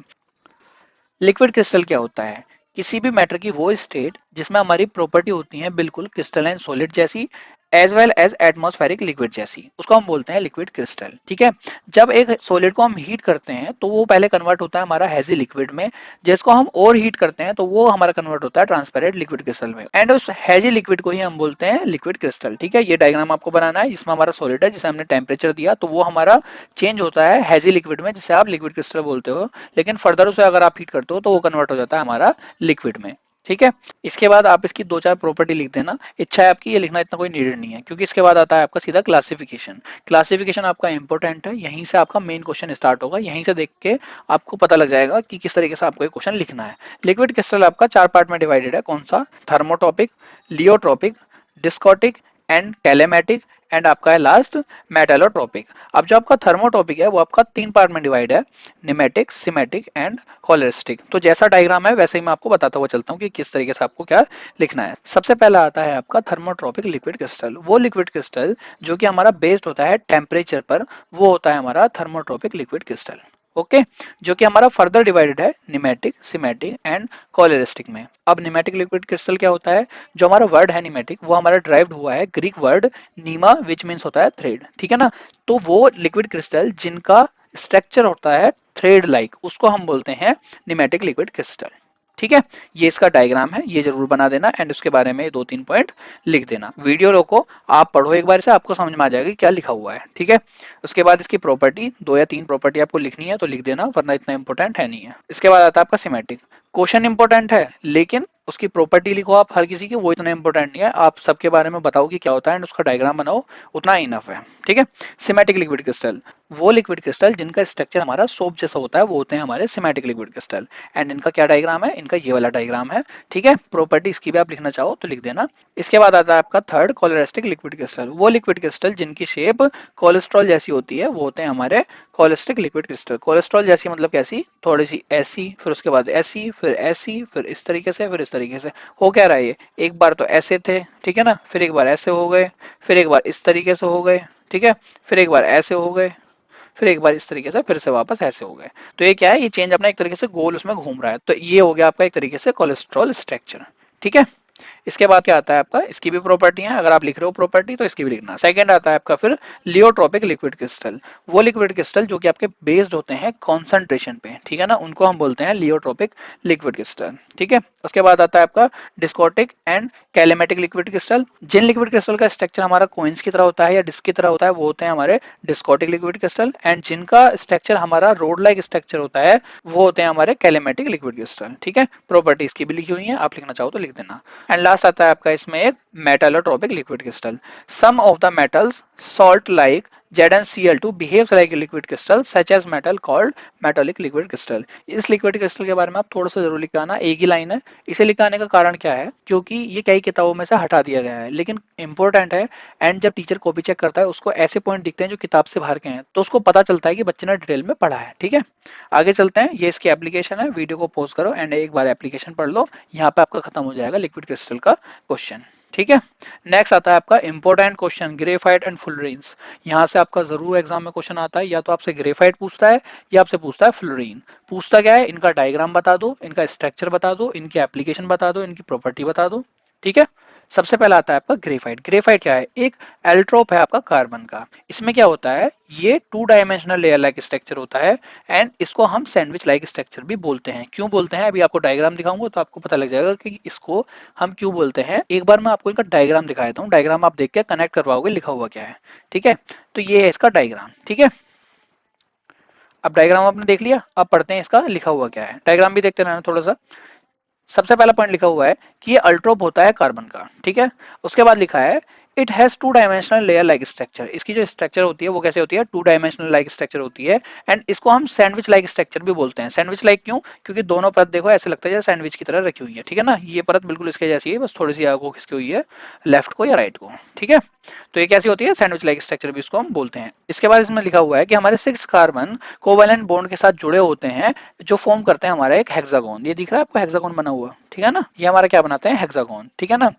लिक्विड क्रिस्टल क्या होता है, किसी भी मैटर की वो स्टेट जिसमें हमारी प्रॉपर्टी होती है बिल्कुल क्रिस्टलाइन सॉलिड जैसी, as well as atmospheric liquid जैसी, उसको हम बोलते हैं लिक्विड क्रिस्टल, ठीक है। जब एक सॉलिड को हम हीट करते हैं तो वो पहले कन्वर्ट होता है हमारा हैजी लिक्विड में, जिसको हम और हीट करते हैं तो वो हमारा कन्वर्ट होता है ट्रांसपेरेंट लिक्विड क्रिस्टल में, एंड उस हैजी लिक्विड को ही हम बोलते हैं लिक्विड क्रिस्टल, ठीक है। ये डायग्राम आपको बनाना है, जिसमें हमारा सॉलिड है, जिसे हमने टेम्परेचर दिया तो वो हमारा चेंज होता है हैजी लिक्विड में, जिसे आप लिक्विड क्रिस्टल बोलते हो। लेकिन फर्दर उसे अगर आप हीट करते हो तो वो कन्वर्ट हो जाता है हमारा लिक्विड में, ठीक है। इसके बाद आप इसकी दो चार प्रॉपर्टी लिख देना, इच्छा है आपकी, ये लिखना इतना कोई नीडेड नहीं है, क्योंकि इसके बाद आता है आपका सीधा क्लासिफिकेशन। क्लासिफिकेशन आपका इंपॉर्टेंट है, यहीं से आपका मेन क्वेश्चन स्टार्ट होगा, यहीं से देख के आपको पता लग जाएगा कि किस तरीके से आपको ये क्वेश्चन लिखना है। लिक्विड क्रिस्टल आपका चार पार्ट में डिवाइडेड है, कौन सा, थर्मोटॉपिक, लियोट्रॉपिक, डिस्कोटिक एंड कैलेमेटिक, एंड आपका है लास्ट मेटालोट्रॉपिक। अब जो आपका थर्मोटॉपिक है वो आपका तीन पार्ट में डिवाइड है, निमेटिक, सिमेटिक एंड कॉलरिस्टिक। तो जैसा डायग्राम है वैसे ही मैं आपको बताता हुआ चलता हूँ कि किस तरीके से आपको क्या लिखना है। सबसे पहला आता है आपका थर्मोट्रॉपिक लिक्विड क्रिस्टल। वो लिक्विड क्रिस्टल जो कि हमारा बेस्ड होता है टेम्परेचर पर, वो होता है हमारा थर्मोट्रॉपिक लिक्विड क्रिस्टल, ओके। जो कि हमारा फर्दर डिवाइडेड है निमेटिक, सिमेटिक एंड कॉलरिस्टिक में। अब निमेटिक लिक्विड क्रिस्टल क्या होता है, जो हमारा वर्ड है निमेटिक, वो हमारा ड्राइव्ड हुआ है Greek word nema, which means होता है थ्रेड, ठीक है ना। तो वो लिक्विड क्रिस्टल जिनका स्ट्रक्चर होता है थ्रेड लाइक, उसको हम बोलते हैं निमेटिक लिक्विड क्रिस्टल, ठीक है, ये इसका डायग्राम है, ये जरूर बना देना एंड उसके बारे में 2-3 पॉइंट लिख देना। वीडियो रोको, आप पढ़ो एक बार से, आपको समझ में आ जाएगा क्या लिखा हुआ है। ठीक है, उसके बाद इसकी प्रॉपर्टी 2 या 3 प्रॉपर्टी आपको लिखनी है तो लिख देना, वरना इतना इंपॉर्टेंट है नहीं है। इसके बाद आता है आपका सिमेटिक। क्वेश्चन इंपॉर्टेंट है लेकिन उसकी प्रॉपर्टी लिखो आप हर किसी की, वो इतना इंपॉर्टेंट नहीं है। आप सबके बारे में बताओ कि क्या होता है एंड उसका डायग्राम बनाओ, उतना इनफ है। ठीक है, सिमेटिक लिक्विड क्रिस्टल, वो लिक्विड क्रिस्टल जिनका स्ट्रक्चर हमारा सोप जैसा होता है वो होते हैं हमारे सिमेटिक लिक्विड क्रिस्टल। एंड इनका क्या डायग्राम है, इनका ये वाला डायग्राम है। ठीक है, प्रॉपर्टी इसकी भी आप लिखना चाहो तो लिख देना। इसके बाद आता है आपका थर्ड कोलेस्टिक लिक्विड क्रिस्टल। वो लिक्विड क्रिस्टल जिनकी शेप कोलेस्ट्रॉल जैसी होती है वो होते हैं हमारे कोलेस्टिक लिक्विड क्रिस्टल। कोलेस्ट्रॉल जैसी मतलब कैसी, थोड़ी सी ऐसी, फिर उसके बाद ऐसी, फिर ऐसी, फिर इस तरीके से, फिर इस तरीके से। हो क्या रहा है ये, एक बार तो ऐसे थे, ठीक है ना, फिर एक बार ऐसे हो गए, फिर एक बार इस तरीके से हो गए, ठीक है, फिर एक बार ऐसे हो गए, फिर एक बार इस तरीके से, फिर से वापस ऐसे हो गए। तो ये क्या है, ये चेंज अपना एक तरीके से गोल उसमें घूम रहा है। तो ये हो गया आपका एक तरीके से कोलेस्ट्रॉल स्ट्रक्चर। ठीक है, इसके बाद क्या आता है आपका, इसकी भी प्रॉपर्टी है, अगर आप लिख रहे हो प्रॉपर्टी तो इसकी भी लिखना। सेकंड आता है आपका फिर लियोट्रोपिक लिक्विड क्रिस्टल। वो लिक्विड क्रिस्टल जो कि आपके बेस्ड होते हैं कॉन्सेंट्रेशन पे, ठीक है ना, उनको हम बोलते हैं लियोट्रोपिक लिक्विड क्रिस्टल। ठीक है, उसके बाद आता है आपका discotic and calamitic liquid crystal. जिन लिक्विड क्रिस्टल का स्ट्रक्चर हमारा कोइंस की तरह होता है या डिस्क की तरह होता है वो होते हैं हमारे डिस्कोटिक लिक्विड क्रिस्टल। एंड जिनका स्ट्रक्चर हमारा रोड लाइक स्ट्रक्चर होता है वो होते हैं हमारे कैलेमेटिक लिक्विड क्रिस्टल। ठीक है, प्रॉपर्टी इसकी भी लिखी हुई है, आप लिखना चाहो तो लिख देना। एंड लास्ट आता है आपका इसमें एक metallotropic liquid crystal. Some of the metals salt like ZnCl2 behaves like a liquid crystal such as metal called metallic liquid crystal। इस लिक्विड क्रिस्टल के बारे में आप थोड़ा सा जरूर लिख आना, एक ही लाइन है। इसे लिखाने का कारण क्या है, क्योंकि ये कई किताबों में से हटा दिया गया है लेकिन इंपॉर्टेंट है। एंड जब टीचर कॉपी चेक करता है उसको ऐसे पॉइंट दिखते हैं जो किताब से बाहर के हैं, तो उसको पता चलता है कि बच्चे ने डिटेल में पढ़ा है। ठीक है, आगे चलते हैं, ये इसकी एप्लीकेशन है। वीडियो को पॉज करो एंड एक बार एप्लीकेशन पढ़ लो, यहाँ पे आपका खत्म हो जाएगा लिक्विड क्रिस्टल का क्वेश्चन। ठीक है, नेक्स्ट आता है आपका इंपॉर्टेंट क्वेश्चन ग्रेफाइट एंड फुलरीन्स। यहाँ से आपका जरूर एग्जाम में क्वेश्चन आता है, या तो आपसे ग्रेफाइट पूछता है या आपसे पूछता है फ्लोरीन। पूछता क्या है, इनका डायग्राम बता दो, इनका स्ट्रक्चर बता दो, इनकी एप्लीकेशन बता दो, इनकी प्रॉपर्टी बता दो। ठीक है, सबसे पहला आता है आपका ग्रेफाइट। ग्रेफाइट क्या है, एक एल्ट्रोप है आपका कार्बन का। इसमें क्या होता है, ये 2 डायमेंशनल लेयर लाइक स्ट्रक्चर होता है एंड इसको हम सैंडविच लाइक स्ट्रक्चर भी बोलते हैं। क्यों बोलते हैं, अभी आपको डायग्राम दिखाऊंगा तो आपको पता लग जाएगा कि इसको हम क्यों बोलते हैं। एक बार मैं आपको इनका डायग्राम दिखा देता हूँ, डायग्राम आप देख के कनेक्ट करवाओगे लिखा हुआ क्या है। ठीक है, तो ये है इसका डायग्राम। ठीक है, अब डायग्राम आपने देख लिया, अब पढ़ते हैं इसका लिखा हुआ क्या है। डायग्राम भी देखते रहना थोड़ा सा। सबसे पहला पॉइंट लिखा हुआ है कि ये अल्ट्रोप होता है कार्बन का। ठीक है, उसके बाद लिखा है it has 2 dimensional layer like structure. इसकी जो स्ट्रक्चर होती है वो कैसे होती है, 2 डायमेंशनल लाइक स्ट्रक्चर होती है। एंड इसको हम सैंडविच लाइक स्ट्रक्चर भी बोलते हैं। सैंडविच लाइक क्यों, क्योंकि दोनों परत देखो ऐसे लगता है जैसे सैंडविच की तरह रखी हुई है। ठीक है ना, ये परत बिल्कुल इसके जैसी है, बस थोड़ी सी आगे खिसकी हुई है लेफ्ट को या राइट को। ठीक है, तो ये कैसी होती है, सैंडविच लाइक स्ट्रक्चर भी इसको हम बोलते हैं। इसके बाद इसमें लिखा हुआ है कि हमारे 6 कार्बन कोवेलेंट बॉन्ड के साथ जुड़े होते हैं जो फॉर्म करते हैं हमारा एक हेक्सागोन। ये दिख रहा है आपको हेक्सागोन बना हुआ, ठीक है ना, ये हमारा क्या बनाते हैं, हेक्सागोन। ठीक है ना,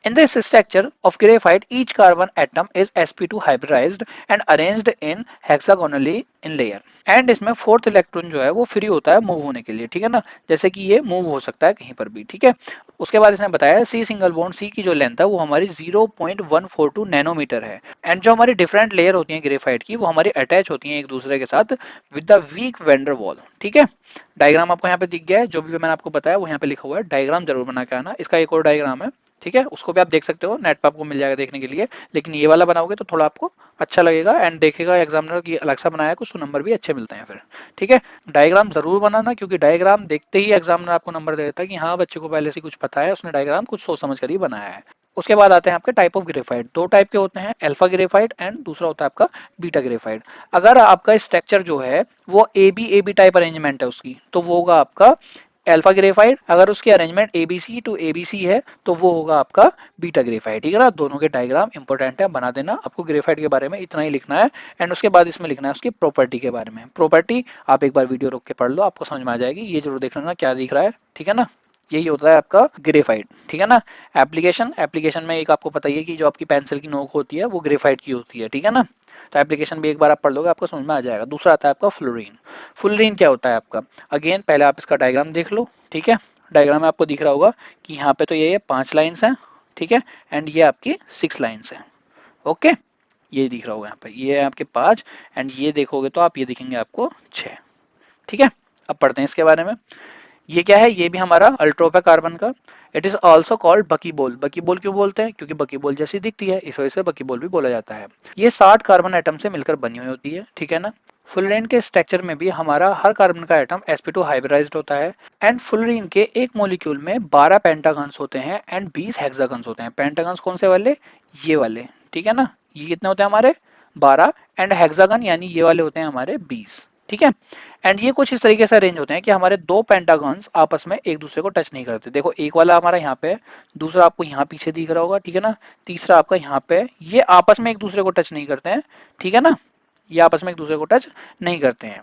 in this structure of graphite each carbon atom is sp2 hybridized and arranged in hexagonally in layer। And इसमें फोर्थ इलेक्ट्रॉन जो है वो फ्री होता है मूव होने के लिए। ठीक है ना, जैसे कि ये मूव हो सकता है कहीं पर भी। ठीक है, उसके बाद इसने बताया सी सिंगल बॉन्ड सी की जो लेंथ है वो हमारी 0.142 नैनोमीटर है। एंड जो हमारी डिफरेंट लेयर होती है ग्रेफाइट की वो हमारी अटैच होती हैं एक दूसरे के साथ with the weak van der Waals. ठीक है, डायग्राम आपको यहाँ पे दिख गया है, जो भी मैंने आपको बताया वो यहाँ पे लिखा हुआ है, डायग्राम जरूर बना के आना। इसका एक और डायग्राम है, ठीक है, उसको भी आप देख सकते हो, नेट पर आपको मिल जाएगा देखने के लिए। लेकिन ये वाला बनाओगे तो थोड़ा आपको अच्छा लगेगा एंड देखेगा एग्जामिनर की अलग सा बनाया है कुछ, तो नंबर भी अच्छे मिलते हैं फिर। ठीक है, डायग्राम जरूर बनाना, क्योंकि डायग्राम देखते ही एग्जामिनर आपको नंबर दे देता है कि हाँ बच्चे को पहले से कुछ पता है, उसने डायग्राम कुछ सोच समझ कर ही बनाया है। उसके बाद आते हैं आपके टाइप ऑफ ग्रेफाइट। 2 टाइप के होते हैं, अल्फा ग्रेफाइट एंड दूसरा होता है आपका बीटा ग्रेफाइट। अगर आपका स्ट्रक्चर जो है वो ए बी टाइप अरेंजमेंट है उसकी, तो वो होगा आपका अल्फा ग्रेफाइट। अगर उसकी अरेंजमेंट एबीसी टू एबीसी है तो वो होगा आपका बीटा ग्रेफाइट। ठीक है ना, दोनों के डायग्राम इंपॉर्टेंट है, बना देना। आपको ग्रेफाइट के बारे में इतना ही लिखना है एंड उसके बाद इसमें लिखना है उसकी प्रॉपर्टी के बारे में। प्रॉपर्टी आप एक बार वीडियो रोक के पढ़ लो, आपको समझ में आ जाएगी। ये जरूर देख लेना क्या दिख रहा है। ठीक है ना, यही होता है आपका ग्रेफाइट। ठीक है ना, एप्लीकेशन में एक आपको पता ही है कि जो आपकी पेंसिल की नोक होती है वो ग्रेफाइट की होती है। ठीक है ना, तो एप्लीकेशन भी एक बार आप पढ़ लोगे आपको समझ में आ जाएगा। दूसरा आता है आपका फ्लोरीन। फ्लोरीन क्या होता है आपका, अगेन पहले आप इसका डायग्राम देख लो। ठीक है, डायग्राम में आपको दिख रहा होगा कि यहाँ पे तो ये 5 लाइन्स हैं। ठीक है, एंड ये आपकी 6 लाइन्स हैं। ओके, ये दिख रहा होगा यहाँ पे, ये है आपके 5 एंड ये देखोगे तो आप ये दिखेंगे आपको 6। ठीक है, अब पढ़ते हैं इसके बारे में। ये क्या है, ये भी हमारा अल्ट्रोप है कार्बन का। It is also called buckyball. Buckyball क्यों बोलते हैं, क्योंकि बकीबोल जैसी दिखती है, इस वजह से बकीबोल भी बोला जाता है। ये 60 कार्बन एटम से मिलकर बनी हुई होती है, ठीक है ना। फुलरीन के स्ट्रक्चर में भी हमारा हर कार्बन का एटम sp2 हाइब्रिडाइज्ड होता है। एंड फुलरीन के एक मॉलिक्यूल में 12 पेंटागन्स होते हैं एंड 20 हेक्सागन्स होते हैं। पेंटागन्स कौन से वाले, ये वाले, ठीक है ना। ये कितने होते हैं हमारे 12, एंड हेक्सागन यानी ये वाले होते हैं हमारे 20, ठीक है। एंड ये कुछ इस तरीके से अरेंज होते हैं कि हमारे दो पेंटागन्स आपस में एक दूसरे को टच नहीं करते। देखो एक वाला हमारा यहाँ पे, दूसरा आपको यहाँ पीछे दिख रहा होगा, ठीक है ना। तीसरा आपका यहाँ पे, ये आपस में एक दूसरे को टच नहीं करते हैं, ठीक है ना। ये आपस में एक दूसरे को टच नहीं करते हैं।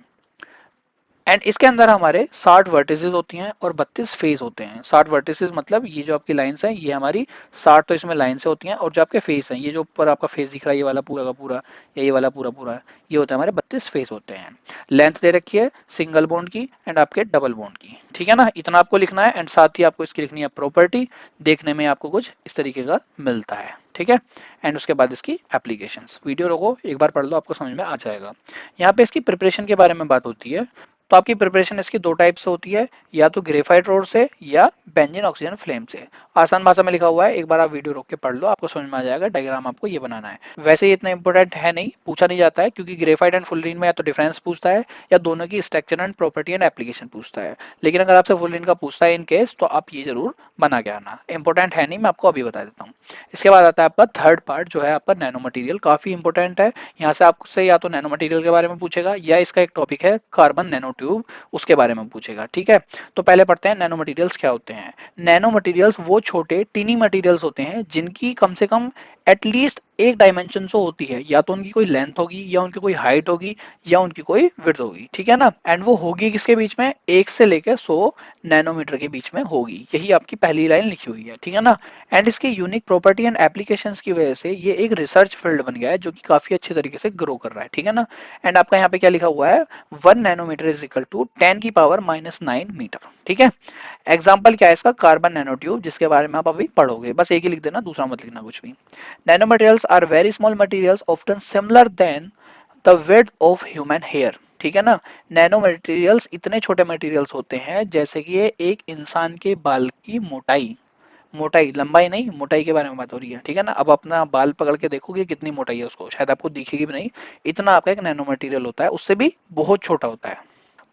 एंड इसके अंदर हमारे 60 वर्टिसेस होती हैं और 32 फेस होते हैं। 60 वर्टिसेस मतलब ये जो आपकी लाइंस हैं ये हमारी 60 तो इसमें लाइन से होती हैं, और जो आपके फेस हैं, ये जो ऊपर आपका फेस दिख रहा है ये वाला पूरा का पूरा, या ये वाला पूरा पूरा, ये होता है हमारे 32 फेस होते हैं। लेंथ दे रखी है सिंगल बॉन्ड की एंड आपके डबल बॉन्ड की, ठीक है ना। इतना आपको लिखना है एंड साथ ही आपको इसकी लिखनी है प्रॉपर्टी। देखने में आपको कुछ इस तरीके का मिलता है, ठीक है। एंड उसके बाद इसकी एप्लीकेशंस, वीडियो रोको एक बार पढ़ लो, आपको समझ में आ जाएगा। यहाँ पे इसकी प्रिपरेशन के बारे में बात होती है। तो आपकी प्रिपरेशन इसकी दो टाइप से होती है, या तो ग्रेफाइट रोड से या बेंजीन ऑक्सीजन फ्लेम से। आसान भाषा में लिखा हुआ है, एक बार आप वीडियो रोक के पढ़ लो, आपको समझ में आ जाएगा। डायग्राम आपको ये बनाना है। वैसे ये इतना इंपॉर्टेंट है नहीं, पूछा नहीं जाता है, क्योंकि ग्रेफाइट एंड फुलरीन में या तो डिफरेंस पूछता है या दोनों की structure and property and application पूछता है। लेकिन अगर आपसे फुलरीन का पूछता है इन केस, तो आप ये जरूर बना के आना। इंपॉर्टेंट है नहीं, मैं आपको अभी बता देता हूँ। इसके बाद आता है आपका थर्ड पार्ट, जो है आपका नैनो मटेरियल। काफी इंपॉर्टेंट है, यहाँ से आपसे या तो नैनो मटेरियल के बारे में पूछेगा, या इसका एक टॉपिक है कार्बन नैनो ट्यूब, उसके बारे में पूछेगा, ठीक है। तो पहले पढ़ते हैं नैनो मटेरियल्स क्या होते हैं। नैनो मटेरियल्स वो छोटे टीनी मटेरियल्स होते हैं जिनकी कम से कम एटलीस्ट एक डायमेंशन तो होती है, या तो उनकी कोई लेंथ होगी, या उनकी कोई हाइट होगी, या उनकी कोई विड्थ होगी, ठीक है ना। एंड वो होगी किसके बीच में, 1 से लेकर 100 नैनोमीटर के बीच में होगी। यही आपकी पहली लाइन लिखी हुई है, ठीक है ना। एंड इसके यूनिक प्रॉपर्टी एंड एप्लीकेशंस की वजह से ये एक रिसर्च फील्ड बन गया है, जो कि काफी अच्छे तरीके से ग्रो कर रहा है, ठीक है ना। एंड आपका यहाँ पे क्या लिखा हुआ है, 1 nanometre is equal to 10⁻⁹ metre, ठीक है। एग्जाम्पल क्या है इसका, कार्बन नैनो ट्यूब, जिसके बारे में आप अभी पढ़ोगे। बस एक ही लिख देना, दूसरा मत लिखना कुछ भी। Nano materials are very small materials often similar than the width of human hair, ठीक है ना। नैनो मटेरियल्स इतने छोटे मटेरियल्स होते हैं जैसे कि ये एक इंसान के बाल की मोटाई, मोटाई लंबाई नहीं, मोटाई के बारे में बात हो रही है, ठीक है ना। अब अपना बाल पकड़ के देखोगे कितनी मोटाई है उसको, शायद आपको दिखेगी भी नहीं। इतना आपका एक नैनो मटेरियल होता है, उससे भी बहुत छोटा होता है।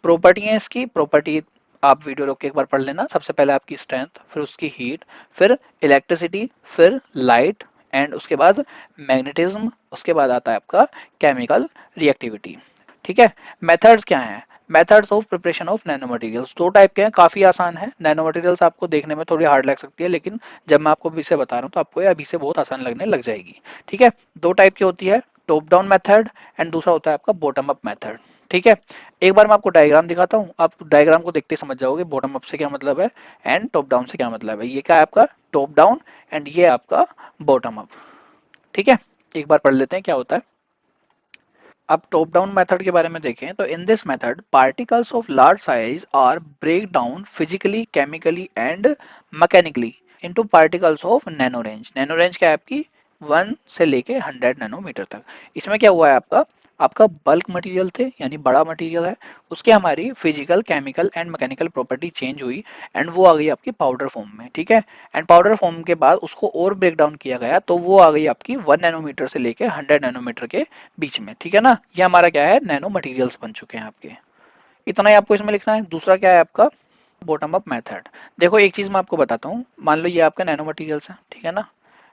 प्रॉपर्टी है इसकी, प्रॉपर्टी आप वीडियो रोक के एक बार पढ़ लेना। सबसे पहले आपकी स्ट्रेंथ, फिर उसकी हीट, फिर इलेक्ट्रिसिटी, फिर लाइट, एंड उसके बाद मैग्नेटिज्म, उसके बाद आता है आपका केमिकल रिएक्टिविटी, ठीक है। मेथड्स क्या हैं, methods of preparation of nano materials दो टाइप के हैं, काफी आसान है। नैनो मटेरियल्स आपको देखने में थोड़ी हार्ड लग सकती है, लेकिन जब मैं आपको अभी से बता रहा हूँ तो आपको ये अभी से बहुत आसान लगने लग जाएगी, ठीक है। दो टाइप की होती है, टॉप डाउन मेथड एंड दूसरा होता है आपका बॉटम अप मेथड, ठीक है। एक बार मैं आपको डायग्राम दिखाता हूँ, आप डायग्राम को देखते ही समझ जाओगे बॉटम अप से क्या मतलब है एंड टॉप डाउन से क्या मतलब है। ये क्या है आपका टॉप डाउन एंड ये आपका बॉटम अप, ठीक है। एक बार पढ़ लेते हैं क्या होता है। अब टॉप डाउन मेथड के बारे में देखें तो in this method particles of large size are break down physically, chemically and mechanically into particles of nano range. Nano range क्या है आपकी, 1 से लेके 100 नैनोमीटर तक। इसमें क्या हुआ है आपका, आपका बल्क मटेरियल थे यानी बड़ा मटेरियल है, उसके हमारी physical, chemical and mechanical property change हुई एंड वो आ गई आपकी पाउडर फॉर्म में, ठीक है। एंड पाउडर फॉर्म के बाद उसको और ब्रेक डाउन किया गया, तो वो आ गई आपकी 1 नैनोमीटर से लेके 100 नैनोमीटर के बीच में, ठीक है ना। ये हमारा क्या है, नैनो मटेरियल्स बन चुके हैं आपके। इतना ही आपको इसमें लिखना है। दूसरा क्या है आपका बॉटम अप मेथड। देखो एक चीज मैं आपको बताता हूँ, मान लो ये आपका नैनो मटेरियल्स है, ठीक है ना।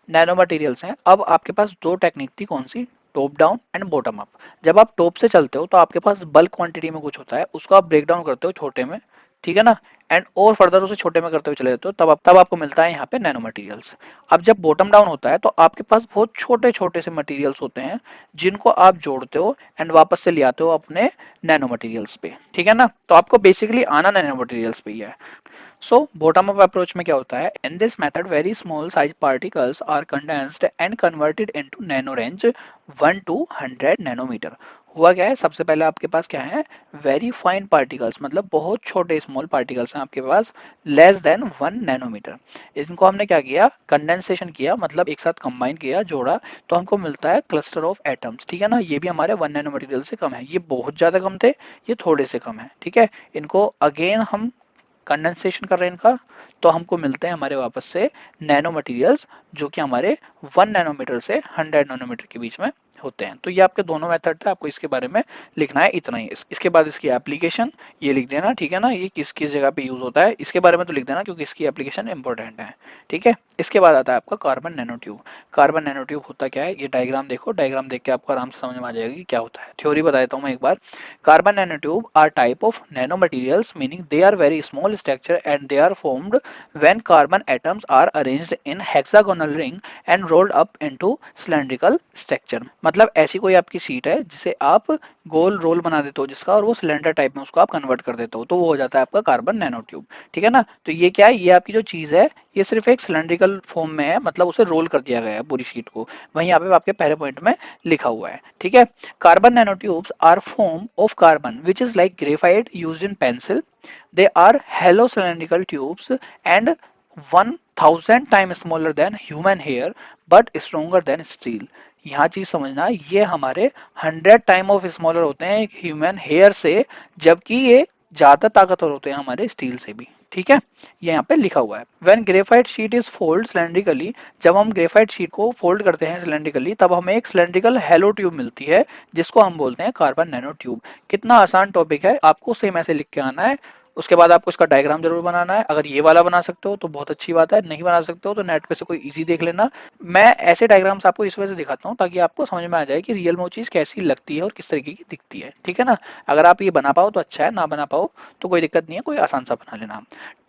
नैनो मटेरियल्स हैं, अब आपके पास दो टेक्निक थी, कौन सी, top down and bottom up. जब आप टॉप से चलते हो तो आपके पास बल्क क्वांटिटी में कुछ होता है, उसको आप ब्रेक डाउन करते हो छोटे में, ठीक है ना। एंड और फर्दर उसे छोटे में करते हुए चले जाते हो, तब आपको मिलता है यहाँ पे नैनो मटेरियल्स। अब जब बॉटम डाउन होता है तो आपके पास बहुत छोटे छोटे से मटेरियल्स होते हैं, जिनको आप जोड़ते हो एंड वापस से ले आते हो अपने नैनो मटेरियल्स पे, ठीक है ना। तो आपको बेसिकली आना नैनो मटेरियल्स पे ही है। सो बॉटम अप अप्रोच में क्या होता है, in this method very small size particles are condensed and converted into nano range 1 to 100 nanometre. हुआ क्या है, सबसे पहले आपके पास क्या है, वेरी फाइन पार्टिकल्स, मतलब बहुत छोटे स्मॉल पार्टिकल्स हैं आपके पास, लेस देन 1 नैनोमीटर। इनको हमने क्या किया, कंडेंसेशन किया, मतलब एक साथ कंबाइन किया, जोड़ा, तो हमको मिलता है क्लस्टर ऑफ एटम्स, ठीक है ना। ये भी हमारे 1 नैनो मटेरियल से कम है, ये बहुत ज्यादा कम थे, ये थोड़े से कम है, ठीक है। इनको अगेन हम कंडेंसेशन कर रहे हैं इनका, तो हमको मिलते हैं हमारे वापस से नैनो मटेरियल्स, जो कि हमारे 1 नैनोमीटर से 100 नैनोमीटर के बीच में होते हैं। तो ये आपके दोनों मेथड थे, आपको इसके बारे में लिखना है इतना ही। इसके बाद इसकी एप्लीकेशन ये लिख देना, ठीक है ना, ये किस किस जगह पे यूज होता है इसके बारे में तो लिख देना, क्योंकि इसकी एप्लीकेशन इंपॉर्टेंट है, ठीक है। इसके बाद आता है आपका carbon nano tube. Carbon nano tube होता क्या है, ये डायग्राम देखो, डायग्राम देख के आपको आराम से समझ में आ जाएगा कि क्या होता है। थ्योरी बता देता हूँ मैं एक बार। Carbon nano tube are type of nano materials meaning they are very small structure and they are formed when carbon atoms are arranged in hexagonal ring and rolled up into cylindrical structure. मतलब ऐसी कोई आपकी sheet है जिसे आप गोल role बना देते हो जिसका, और वो सिलेंडर टाइप में उसको आप कन्वर्ट कर देते हो, तो वो हो जाता है आपका कार्बन नैनो ट्यूब, ठीक है ना। तो ये क्या है, ये आपकी जो चीज है ये सिर्फ एक सिलेंड्रिकल फॉर्म में है, मतलब उसे रोल कर दिया गया है पूरी शीट को, वहीं यहाँ पे आपके पहले पॉइंट में लिखा हुआ है, ठीक है। Carbon nano tubes are form of carbon which is like graphite used in pencil. They are hollow cylindrical tubes and 1000 time smaller than human hair but stronger than steel. यहाँ चीज समझना, ये हमारे 100 टाइम ऑफ स्मॉलर होते हैं human hair से, जबकि ये ज्यादा ताकतवर होते हैं हमारे स्टील से भी, ठीक है। ये यहाँ पे लिखा हुआ है। When graphite sheet is fold cylindrically, जब हम ग्रेफाइट शीट को फोल्ड करते हैं सिलेंड्रिकली, तब हमें एक सिलेंड्रिकल हेलो ट्यूब मिलती है जिसको हम बोलते हैं कार्बन नैनो ट्यूब। कितना आसान टॉपिक है, आपको सेम ऐसे लिख के आना है। उसके बाद आपको इसका डायग्राम जरूर बनाना है। अगर ये वाला बना सकते हो तो बहुत अच्छी बात है, नहीं बना सकते हो तो नेट पे से कोई इजी देख लेना। मैं ऐसे डायग्राम्स आपको इस वजह से दिखाता हूँ ताकि आपको समझ में आ जाए कि रियल में वो चीज़ कैसी लगती है और किस तरीके की दिखती है, ठीक है ना। अगर आप ये बना पाओ तो अच्छा है, ना बना पाओ तो कोई दिक्कत नहीं है, कोई आसान सा बना लेना।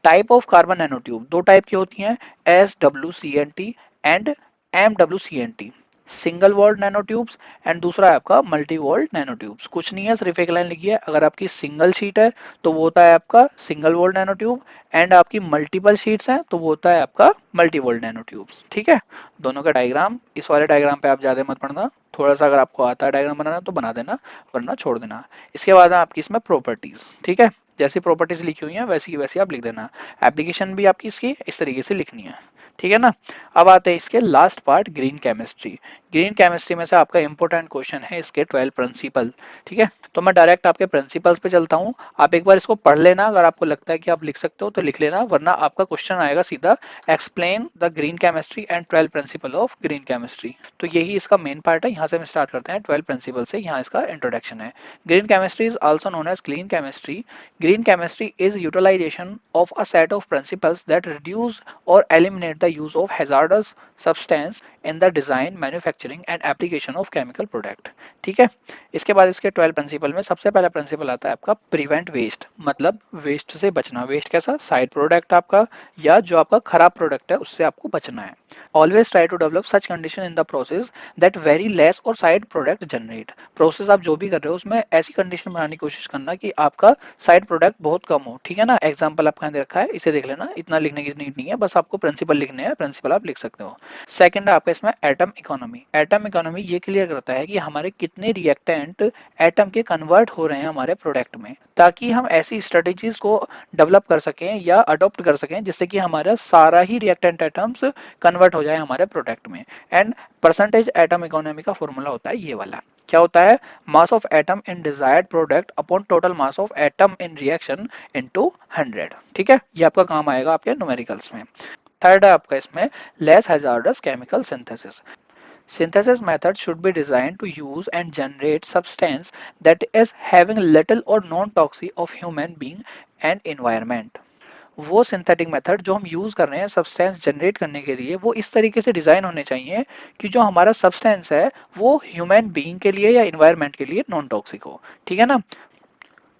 Type of carbon nano tube दो टाइप की होती हैं, SWCNT and MWCNT। Single walled nano tubes and दूसरा है आपका मल्टी वॉल्ड नैनो ट्यूब्स। कुछ नहीं है, सिर्फ एक लाइन लिखी है। अगर आपकी सिंगल शीट है तो वो होता है आपका single volt nano tube, and आपकी मल्टीपल शीट्स हैं तो वो होता है आपका मल्टी वोल्ट नैनो ट्यूब्स, ठीक है। दोनों का डायग्राम, इस वाले डायग्राम पे आप ज्यादा मत पढ़ना, थोड़ा सा अगर आपको आता है डायग्राम बनाना तो बना देना, वरना छोड़ देना। इसके बाद है आपकी इसमें प्रॉपर्टीज, ठीक है। जैसी प्रॉपर्टीज लिखी हुई हैं वैसी की वैसी आप लिख देना। एप्लीकेशन भी आपकी इसकी इस तरीके से लिखनी है, ठीक है ना। अब आते हैं इसके last part, green chemistry. Green chemistry में से आपका इंपॉर्टेंट क्वेश्चन है इसके 12 प्रिंसिपल, ठीक है। तो मैं डायरेक्ट आपके प्रिंसिपल्स पे चलता हूँ, आप एक बार इसको पढ़ लेना, अगर आपको लगता है कि आप लिख सकते हो तो लिख लेना, वरना आपका क्वेश्चन आएगा सीधा explain the green chemistry and 12 principle of green chemistry. तो यही इसका मेन पार्ट है, यहाँ से हम स्टार्ट करते हैं 12 प्रिंसिपल से। यहाँ इसका इंट्रोडक्शन है। Green chemistry is also known as clean chemistry. Green chemistry is utilization of a set of principles that reduce or eliminate the use of hazardous substance in the design, manufacturing and application of chemical product, ठीक है। इसके बाद इसके 12 principal में सबसे पहला principal आता है आपका प्रिवेंट वेस्ट, मतलब वेस्ट से बचना। वेस्ट कैसा, साइड प्रोडक्ट आपका या जो आपका खराब प्रोडक्ट है उससे आपको बचना है। Always try to develop such condition in the process that very less और साइड प्रोडक्ट जनरेट। प्रोसेस आप जो भी कर रहे हो उसमें ऐसी कंडीशन बनाने की कोशिश करना कि आपका साइड प्रोडक्ट बहुत कम हो, ठीक है ना। एग्जाम्पल आपका दे रखा है, इसे देख लेना, इतना लिखने की नीड नहीं है, बस आपको प्रिंसिपल लिखने हैं, प्रिंसिपल आप लिख सकते हो। सेकंड है आपका इसमें एटम इकोनॉमी। एटम इकोनॉमी ये क्लियर करता है कि हमारे कितने रिएक्टेंट एटम के कन्वर्ट हो रहे हैं हमारे प्रोडक्ट में, ताकि हम ऐसी स्ट्रेटेजीज को डेवलप कर सकें या अडॉप्ट कर सकें जिससे कि हमारा सारा ही रिएक्टेंट एटम्स कन्वर्ट हो जाए हमारे प्रोडक्ट में। एंड परसेंटेज एटम इकोनॉमी का फॉर्मूला होता है ये वाला, क्या होता है, mass of atom in desired product upon total mass of atom in reaction into 100, ठीक है। ये आपका काम आएगा आपके न्यूमेरिकल्स में। थर्ड है आपका इसमें less hazards chemical synthesis. Synthesis method should be designed to use and generate substance that is having little or non-toxic of human being and environment। वो सिंथेटिक मेथड जो हम यूज कर रहे हैं सब्सटेंस जनरेट करने के लिए, वो इस तरीके से डिजाइन होने चाहिए कि जो हमारा सब्सटेंस है वो ह्यूमन बीइंग के लिए या इन्वायरमेंट के लिए नॉन टॉक्सिक हो, ठीक है ना।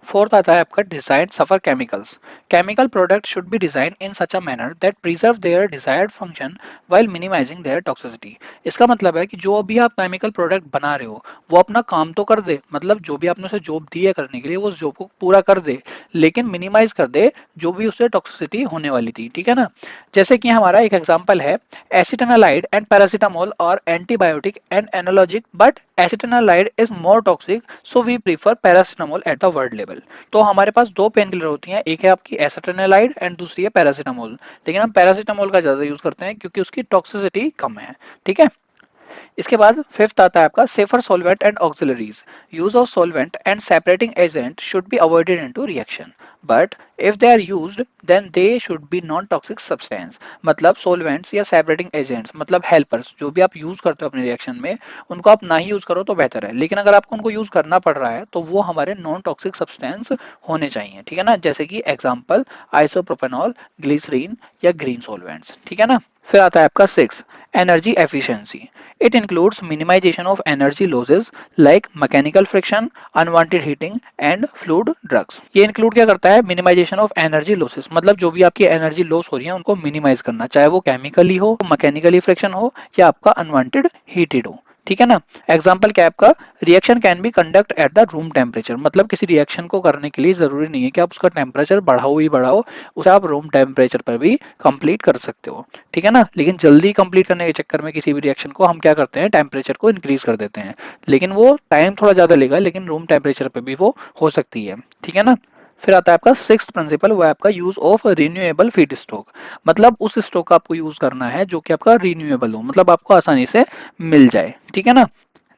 फोर्थ आता है आपका design safer chemicals. Chemical product should be design in such a manner that preserve their desired function while minimizing their toxicity. इसका मतलब है कि जो भी आप केमिकल प्रोडक्ट बना रहे हो वो अपना काम तो कर दे, मतलब जो भी आपने उसे जॉब दी है करने के लिए वो उस जॉब को पूरा कर दे, लेकिन मिनिमाइज कर दे जो भी उससे टॉक्सिसिटी होने वाली थी, ठीक है ना। जैसे कि हमारा एक एग्जांपल है, एसिटानोलाइड एंड पैरासीटामोल और antibiotic and analgesic, but acetanilide is more toxic so we prefer paracetamol at the world level. तो हमारे पास दो पेन किलर होती हैं, एक है आपकी एसिटानोलाइड एंड दूसरी है पैरासीटामोल, लेकिन हम पैरासीटामोल का ज्यादा यूज करते हैं क्योंकि उसकी टॉक्सिसिटी कम है, ठीक है। इसके बाद फिफ्थ आता है आपका safer solvent and auxiliaries. Use of solvent and separating agent should be avoided into reaction, but if they are used then they should be non toxic substance. मतलब सॉल्वेंट्स या सेपरेटिंग एजेंट्स मतलब helpers जो भी आप use करते हो अपने reaction में, उनको आप ना ही यूज करो तो बेहतर है, लेकिन अगर आपको उनको यूज करना पड़ रहा है तो वो हमारे नॉन टॉक्सिक सब्सटेंस होने चाहिए, ठीक है ना। जैसे कि एग्जांपल आइसोप्रोपेनॉल, ग्लिसरीन या ग्रीन सॉल्वेंट्स, ठीक है ना। फिर आता है आपका six, energy efficiency. It includes minimization of energy losses like mechanical friction, unwanted heating and fluid drugs. ये इंक्लूड क्या करता है, मिनिमाइजेशन ऑफ एनर्जी लॉसेस, मतलब जो भी आपकी एनर्जी लॉस हो रही है उनको मिनिमाइज करना, चाहे वो केमिकली हो, मैकेनिकली फ्रिक्शन हो या आपका अनवांटेड हीटेड हो, ठीक है ना। एग्जाम्पल क्या है आपका, reaction can be conduct at the room temperature, मतलब किसी रिएक्शन को करने के लिए जरूरी नहीं है कि आप उसका टेम्परेचर बढ़ाओ ही बढ़ाओ, उसे आप रूम टेम्परेचर पर भी कंप्लीट कर सकते हो, ठीक है ना। लेकिन जल्दी कंप्लीट करने के चक्कर में किसी भी रिएक्शन को हम क्या करते हैं, टेम्परेचर को इंक्रीज कर देते हैं, लेकिन वो टाइम थोड़ा ज्यादा लेगा, लेकिन रूम टेम्परेचर पर भी वो हो सकती है, ठीक है ना। फिर आता है आपका सिक्स्थ प्रिंसिपल, वो है आपका use of renewable feed stock. मतलब उस स्टॉक का आपको यूज करना है जो कि आपका रिन्यूएबल हो, मतलब आपको आसानी से मिल जाए, ठीक है ना।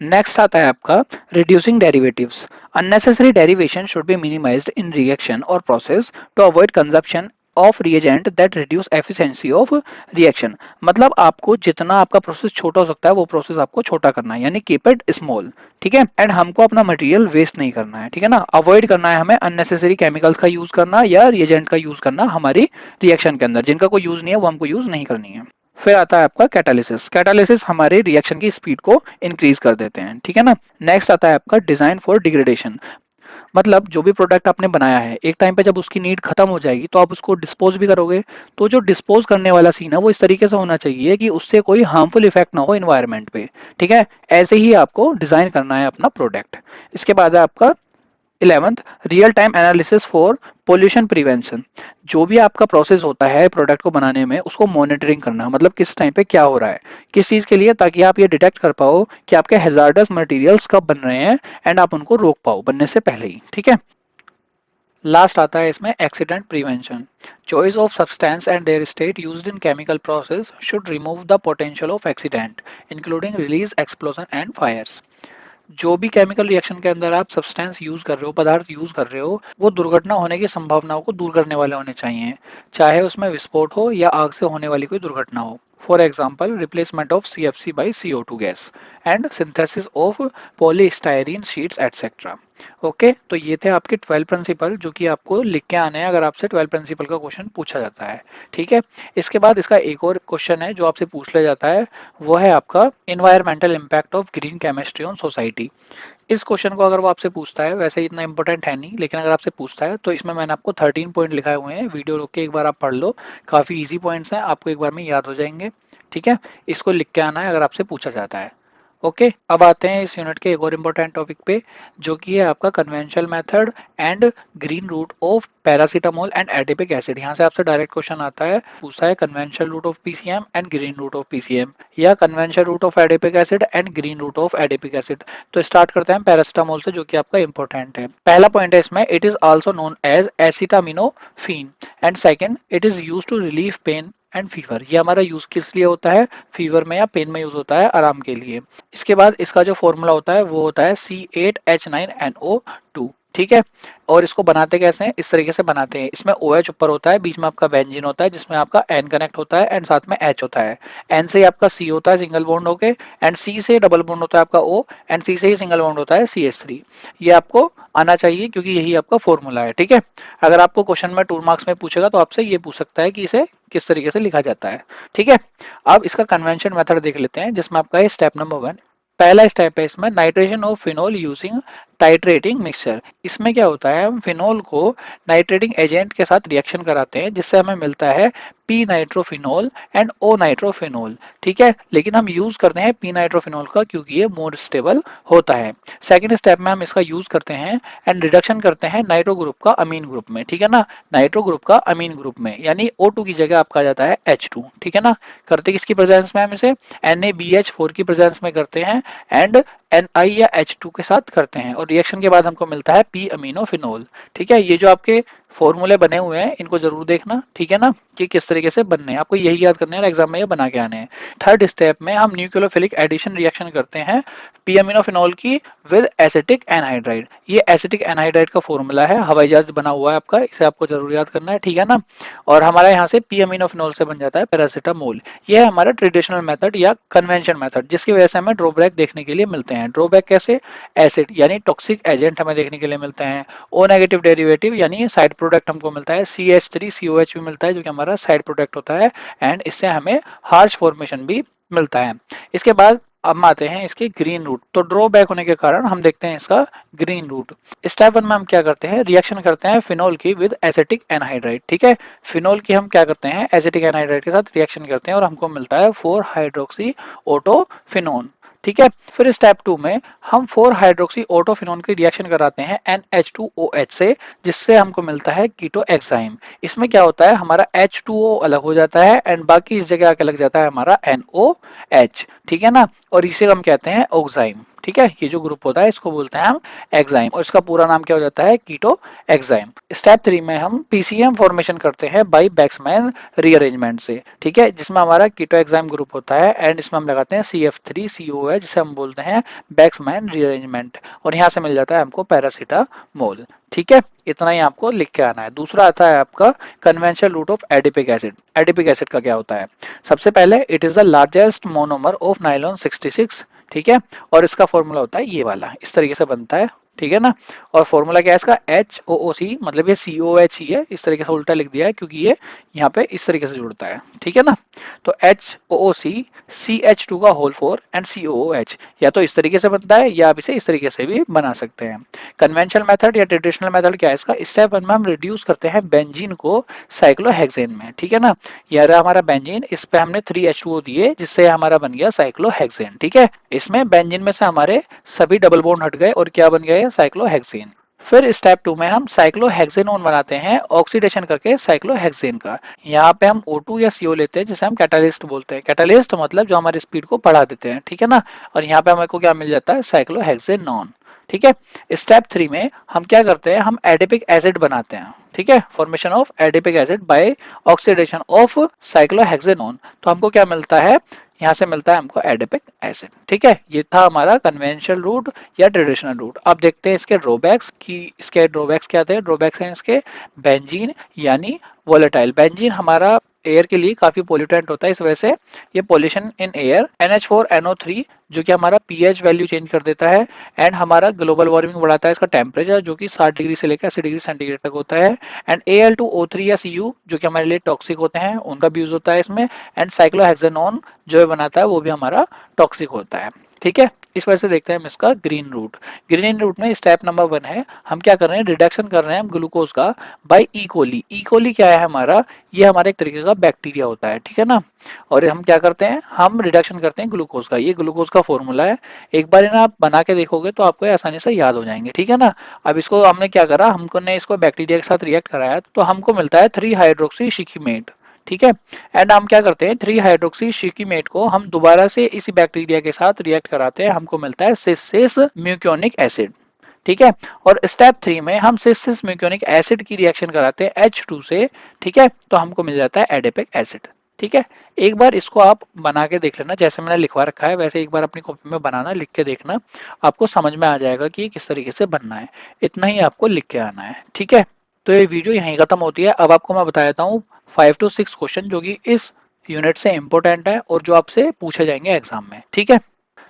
नेक्स्ट आता है आपका reducing derivatives. Unnecessary derivation should be minimised in reaction और process to avoid consumption of reagent that reduce efficiency of reaction. मतलब आपको जितना आपका प्रोसेस छोटा हो सकता है वो प्रोसेस आपको छोटा करना है, यानी कीप इट स्मॉल, ठीक है। एंड हमको अपना मटेरियल वेस्ट नहीं करना है, ठीक है ना। अवॉइड करना है हमें अननेसेसरी केमिकल्स का यूज करना या रिएजेंट का यूज करना हमारी रिएक्शन के अंदर, जिनका कोई यूज नहीं है वो हमको यूज नहीं करनी है। फिर आता है आपका कैटालिसिस। कैटालिसिस हमारे रिएक्शन की स्पीड को इंक्रीज कर देते हैं, ठीक है ना। नेक्स्ट आता है आपका डिजाइन फॉर डिग्रेडेशन। मतलब जो भी प्रोडक्ट आपने बनाया है, एक टाइम पे जब उसकी नीड खत्म हो जाएगी तो आप उसको डिस्पोज भी करोगे, तो जो डिस्पोज करने वाला सीन है वो इस तरीके से होना चाहिए कि उससे कोई हार्मफुल इफेक्ट ना हो इन्वायरमेंट पे, ठीक है। ऐसे ही आपको डिजाइन करना है अपना प्रोडक्ट। इसके बाद है आपका 11th, real time analysis for pollution prevention. जो भी आपका प्रोसेस होता है प्रोडक्ट को बनाने में, उसको मॉनिटरिंग करना, मतलब किस टाइम पे क्या हो रहा है, किस चीज के लिए, ताकि आप ये डिटेक्ट कर पाओ कि आपके हैजार्डस मटेरियल्स कब बन रहे हैं एंड आप उनको रोक पाओ बनने से पहले ही, ठीक है। लास्ट आता है इसमें accident prevention. Choice of substance and their state used in chemical process should remove the potential of accident including release, explosion and fires. जो भी केमिकल रिएक्शन के अंदर आप सब्सटेंस यूज कर रहे हो, पदार्थ यूज कर रहे हो, वो दुर्घटना होने की संभावनाओं को दूर करने वाले होने चाहिए, चाहे उसमें विस्फोट हो या आग से होने वाली कोई दुर्घटना हो। For example replacement of CFC by CO2 gas and synthesis of polystyrene sheets etcetera. Okay, तो ये थे आपके 12 प्रिंसिपल जो कि आपको लिख के आने हैं अगर आपसे 12 प्रिंसिपल का क्वेश्चन पूछा जाता है, ठीक है। इसके बाद इसका एक और क्वेश्चन है जो आपसे पूछ लिया जाता है, वो है आपका environmental impact of green chemistry on society. इस क्वेश्चन को अगर वो आपसे पूछता है, वैसे इतना इंपॉर्टेंट है नहीं, लेकिन अगर आपसे पूछता है तो इसमें मैंने आपको 13 पॉइंट लिखाए हुए हैं, वीडियो रोक के एक बार आप पढ़ लो, काफी इजी पॉइंट्स हैं, आपको एक बार में याद हो जाएंगे, ठीक है। इसको लिख के आना है अगर आपसे पूछा जाता है। ओके, अब आते हैं इस यूनिट के एक और इम्पोर्टेंट टॉपिक पे, जो कि है आपका conventional method and green route of paracetamol and adipic acid. यहाँ से आपसे डायरेक्ट क्वेश्चन आता है, पूछा है conventional route of PCM and green route of PCM या conventional route of adipic acid and green route of adipic acid. तो start करते हैं पैरासीटामोल से, जो कि आपका इंपॉर्टेंट है। पहला पॉइंट है इसमें, it is also known as acetaminophen and second it is used to relieve pain and fever. ये हमारा यूज किस लिए होता है, फीवर में या पेन में यूज होता है, आराम के लिए। इसके बाद इसका जो फॉर्मूला होता है वो होता है C8H9NO2, ठीक है। और इसको बनाते कैसे हैं, इस तरीके से बनाते हैं, इसमें OH ऊपर होता है, बीच में आपका बेंजीन होता है जिसमें आपका N कनेक्ट होता है एंड साथ में H होता है। N से ही आपका C होता है सिंगल बॉन्ड होके, एंड C से डबल बॉन्ड होता है आपका O, एंड C से ही सिंगल बॉन्ड होता है CH3। ये आपको आना चाहिए क्योंकि यही आपका फॉर्मूला है, ठीक है। अगर आपको क्वेश्चन में 2 मार्क्स में पूछेगा तो आपसे ये पूछ सकता है कि इसे किस तरीके से लिखा जाता है, ठीक है। अब इसका कन्वेंशन मेथड देख लेते हैं, जिसमें आपका है स्टेप नंबर 1। पहला स्टेप है इसमें nitration of phenol using titrating mixture. इसमें क्या होता है, हम फिनोल को नाइट्रेटिंग एजेंट के साथ रिएक्शन कराते हैं जिससे हमें मिलता है P nitrophenol and O nitrophenol, ठीक है। लेकिन हम यूज करते हैं पी नाइट्रोफिनोल का क्योंकि ये मोर स्टेबल होता है। सेकंड स्टेप में हम इसका यूज करते हैं एंड रिडक्शन करते हैं नाइट्रो ग्रुप का अमीन ग्रुप में, ठीक है ना। नाइट्रो ग्रुप का अमीन ग्रुप में, यानी O2 की जगह आपका आ जाता है H2, ठीक है ना। करते किसकी प्रेजेंस में, हम इसे NaBH4 की प्रेजेंस में करते हैं एंड Ni या H2 के साथ करते हैं, और रिएक्शन के बाद हमको मिलता है पी अमीनोफिनोल, ठीक है। ये जो आपके फॉर्मूले बने हुए हैं, इनको जरूर देखना, ठीक है ना, कि किस तरीके से बनने हैं, आपको यही याद करना है, एग्जाम में ये बना के आने हैं। थर्ड स्टेप में हम न्यूक्लियोफिलिक एडिशन रिएक्शन करते हैं पीएमिनोफिनॉल की विद एसिटिक एनहाइड्राइड। ये एसिटिक एनहाइड्राइड का फॉर्मूला है, हवाई जहाज बना हुआ है आपका, इसे आपको जरूर याद करना है, ठीक है ना। और हमारा यहाँ से पीएमिनोफिनॉल से बन जाता है पैरासीटामोल। ये है हमारा ट्रेडिशनल मेथड या कन्वेंशन मेथड, जिसकी वजह से हमें ड्रॉबैक देखने के लिए मिलते हैं। ड्रॉबैक कैसे? एसिड यानी टॉक्सिक एजेंट हमें देखने के लिए मिलते हैं। ओ नेगेटिव डेरिवेटिव यानी साइड प्रोडक्ट हमको मिलता है, CH3COH भी मिलता है जो कि हमारा साइड प्रोडक्ट होता है, एंड इससे हमें हार्श फॉर्मेशन भी मिलता है। इसके बाद अब आते हैं इसके ग्रीन रूट। तो ड्रॉबैक होने के कारण हम देखते हैं इसका ग्रीन रूट। स्टेप वन में हम क्या करते हैं, रिएक्शन करते हैं फिनोल की विद एसिटिक एनहाइड्राइड, ठीक है। फिनोल की हम क्या करते हैं, एसिटिक एनहाइड्राइड के साथ रिएक्शन करते हैं और हमको मिलता है 4 हाइड्रोक्सी ऑटोफिनोन, ठीक है। फिर स्टेप टू में हम 4 हाइड्रोक्सी ऑटोफिनोन की रिएक्शन कराते हैं NH2OH से, जिससे हमको मिलता है कीटो एक्साइम। इसमें क्या होता है, हमारा H2O अलग हो जाता है एंड बाकी इस जगह आके लग जाता है हमारा NOH, ठीक है ना। और इसे हम कहते हैं ऑक्साइम, ठीक है। ये जो ग्रुप होता है इसको बोलते हैं हम एक्साइम, और इसका पूरा नाम क्या हो जाता है, कीटो एक्साइम। स्टेप थ्री में हम PCM फॉर्मेशन करते हैं बाई बैक्समैन रीअरेंजमेंट से, ठीक है, जिसमें हमारा कीटो एक्साइम ग्रुप होता है एंड इसमें हम लगाते हैं CF3COH, जिसे हम बोलते हैं बैक्समैन रीअरेंजमेंट, और यहाँ से मिल जाता है हमको पैरासीटामोल, ठीक है। इतना ही आपको लिख के आना है। दूसरा आता है आपका conventional route of adipic acid. Adipic acid का क्या होता है, सबसे पहले it is the largest monomer of nylon 66, ठीक है। और इसका फॉर्मूला होता है ये वाला, इस तरीके से बनता है, ठीक है ना। और फॉर्मूला क्या है इसका, HOOC, मतलब ये COH ही है, इस तरीके से उल्टा लिख दिया है क्योंकि ये यहाँ पे इस तरीके से जुड़ता है, ठीक है ना। तो HOOC CH2 का होल 4 एंड COOH, या तो इस तरीके से बनता है या आप इसे इस तरीके से भी बना सकते हैं। कन्वेंशनल मेथड या ट्रेडिशनल मेथड क्या है इसका, स्टेप वन में हम रिड्यूस करते हैं बेंजीन को साइक्लोहेक्सेन में, ठीक है ना। ये रहा हमारा बेंजीन, इस पे हमने 3H2O दिए जिससे हमारा बन गया साइक्लोहेक्सेन, ठीक है। इसमें बेंजीन में से हमारे सभी डबल बॉन्ड हट गए और क्या बन गए, साइक्लोहेक्सेन। फिर स्टेप टू में हम साइक्लोहेक्सेनोन बनाते हैं ऑक्सीडेशन करके साइक्लोहेक्सेन का। यहाँ पे हम O2 या CO लेते हैं जिसे हम कैटालिस्ट बोलते हैं। कैटालिस्ट मतलब जो हमारी स्पीड को बढ़ा देते हैं, ठीक है ना। और यहाँ पे हमें को क्या मिल जाता है, साइक्लोहेक्सेनोन, ठीक है। स्टेप थ्री में हम क्या करते हैं, हम एडिपिक एसिड बनाते हैं, ठीक है, formation of adipic acid by oxidation of cyclohexanone. तो हमको क्या मिलता है, यहाँ से मिलता है हमको एडिपिक एसिड, ठीक है। ये था हमारा कन्वेंशनल रूट या ट्रेडिशनल रूट। अब देखते हैं इसके ड्रॉबैक्स की, इसके ड्रॉबैक्स क्या थे। ड्रॉबैक्स हैं इसके बेंजीन यानी वोलेटाइल। बेंजीन हमारा एयर के लिए काफी पोल्यूटेंट होता है, इस वजह से ये पॉल्यूशन इन एयर। NH4NO3 जो कि हमारा pH वैल्यू चेंज कर देता है एंड हमारा ग्लोबल वार्मिंग बढ़ाता है इसका टेम्परेचर, जो कि 60 डिग्री से लेकर 80 डिग्री सेंटीग्रेड तक होता है। एंड Al2O3 या Cu जो कि हमारे लिए टॉक्सिक होते हैं, उनका भी यूज होता है इसमें। एंड साइक्लोहेक्सेनोन जो बनाता है वो भी हमारा टॉक्सिक होता है, ठीक है। इस वजह से देखते हैं हम इसका ग्रीन रूट। ग्रीन रूट में स्टेप नंबर 1 है, हम क्या कर रहे हैं, रिडक्शन कर रहे हैं हम ग्लूकोज का बाय E. coli क्या है हमारा, ये हमारा एक तरीके का बैक्टीरिया होता है, ठीक है ना। और हम क्या करते हैं, हम रिडक्शन करते हैं ग्लूकोज का। ये ग्लूकोज का फॉर्मूला है, एक बार इन्हें आप बना के देखोगे तो आपको आसानी से याद हो जाएंगे, ठीक है ना। अब इसको हमने क्या करा, हमको ने इसको बैक्टीरिया के साथ रिएक्ट कराया तो हमको मिलता है 3 हाइड्रोक्सी शिकीमेट, ठीक है। एंड हम क्या करते हैं, 3 हाइड्रोक्सी शिकीमेट को हम दोबारा से इसी बैक्टीरिया के साथ रिएक्ट कराते हैं, हमको मिलता है सिस सिस म्यूकोनिक एसिड, ठीक है। और स्टेप 3 में हम सिस सिस म्यूकोनिक एसिड की रिएक्शन कराते हैं H2 से, ठीक है। तो हमको मिल जाता है एडिपिक एसिड, ठीक है। एक बार इसको आप बना के देख लेना, जैसे मैंने लिखवा रखा है वैसे एक बार अपनी कॉपी में बनाना, लिख के देखना, आपको समझ में आ जाएगा कि किस तरीके से बनना है। इतना ही आपको लिख के आना है, ठीक है। तो ये वीडियो यहीं खत्म होती है। अब आपको मैं बता देता हूँ 5 to 6 क्वेश्चन जो कि इस यूनिट से इंपॉर्टेंट है और जो आपसे पूछे जाएंगे एग्जाम में, ठीक है।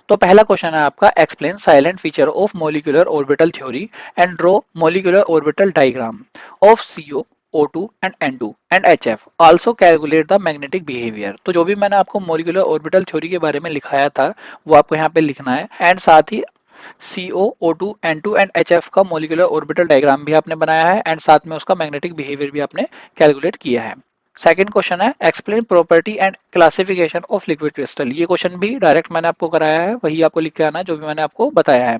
तो पहला क्वेश्चन है आपका, explain silent feature of molecular orbital theory and draw molecular orbital diagram of CO, O2 and N2 and HF, also calculate the magnetic behavior। तो जो भी मैंने आपको मोलिकुलर ऑर्बिटल थ्योरी के बारे में लिखाया था वो आपको यहाँ पे लिखना है, एंड साथ ही CO, O2, N2 and HF का मोलिकुलर ऑर्बिटल डायग्राम भी आपने बनाया है एंड साथ में उसका मैग्नेटिक बिहेवियर भी आपने कैलकुलेट किया है। सेकंड क्वेश्चन है, explain property and classification of liquid crystal. ये क्वेश्चन भी डायरेक्ट मैंने आपको कराया है, वही आपको लिख के आना है जो भी मैंने आपको बताया है।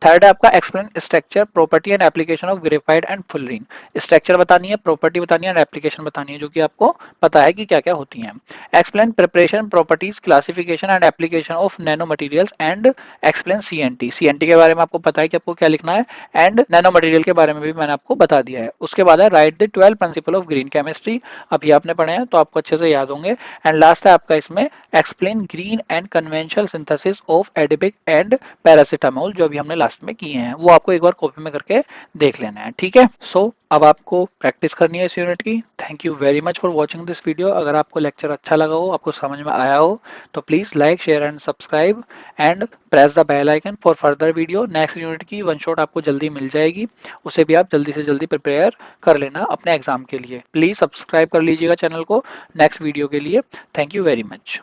थर्ड है आपका explain structure property and application of graphite and fullerene. Structure बतानी है, प्रॉपर्टी बतानी है एंड एप्लीकेशन बतानी है, जो कि आपको पता है कि क्या क्या होती हैं। Explain preparation properties classification and application of nano materials and explain CNT. CNT के बारे में आपको पता है कि आपको क्या लिखना है, एंड नैनो मटेरियल के बारे में भी मैंने आपको बता दिया है। उसके बाद है right the 12 principle of green chemistry. अभी आपने पढ़े हैं तो आपको अच्छे से याद होंगे। एंड लास्ट है आपका इसमें explain green and conventional synthesis of adipic and paracetamol, जो अभी हमने लास्ट में किए हैं, वो आपको एक बार कॉपी में करके देख लेना है। ठीक है, सो अब आपको प्रैक्टिस करनी है इस यूनिट की। Thank you very much for watching this video. अगर आपको लेक्चर अच्छा लगा हो, आपको समझ में आया हो, तो please like share and subscribe and press the bell icon for further video. Next unit की वन शॉट आपको जल्दी मिल जाएगी, उसे भी आप जल्दी से जल्दी प्रिपेयर कर लेना अपने एग्जाम के लिए। प्लीज सब्सक्राइब कर लीजिएगा चैनल को नेक्स्ट वीडियो के लिए। Thank you very much.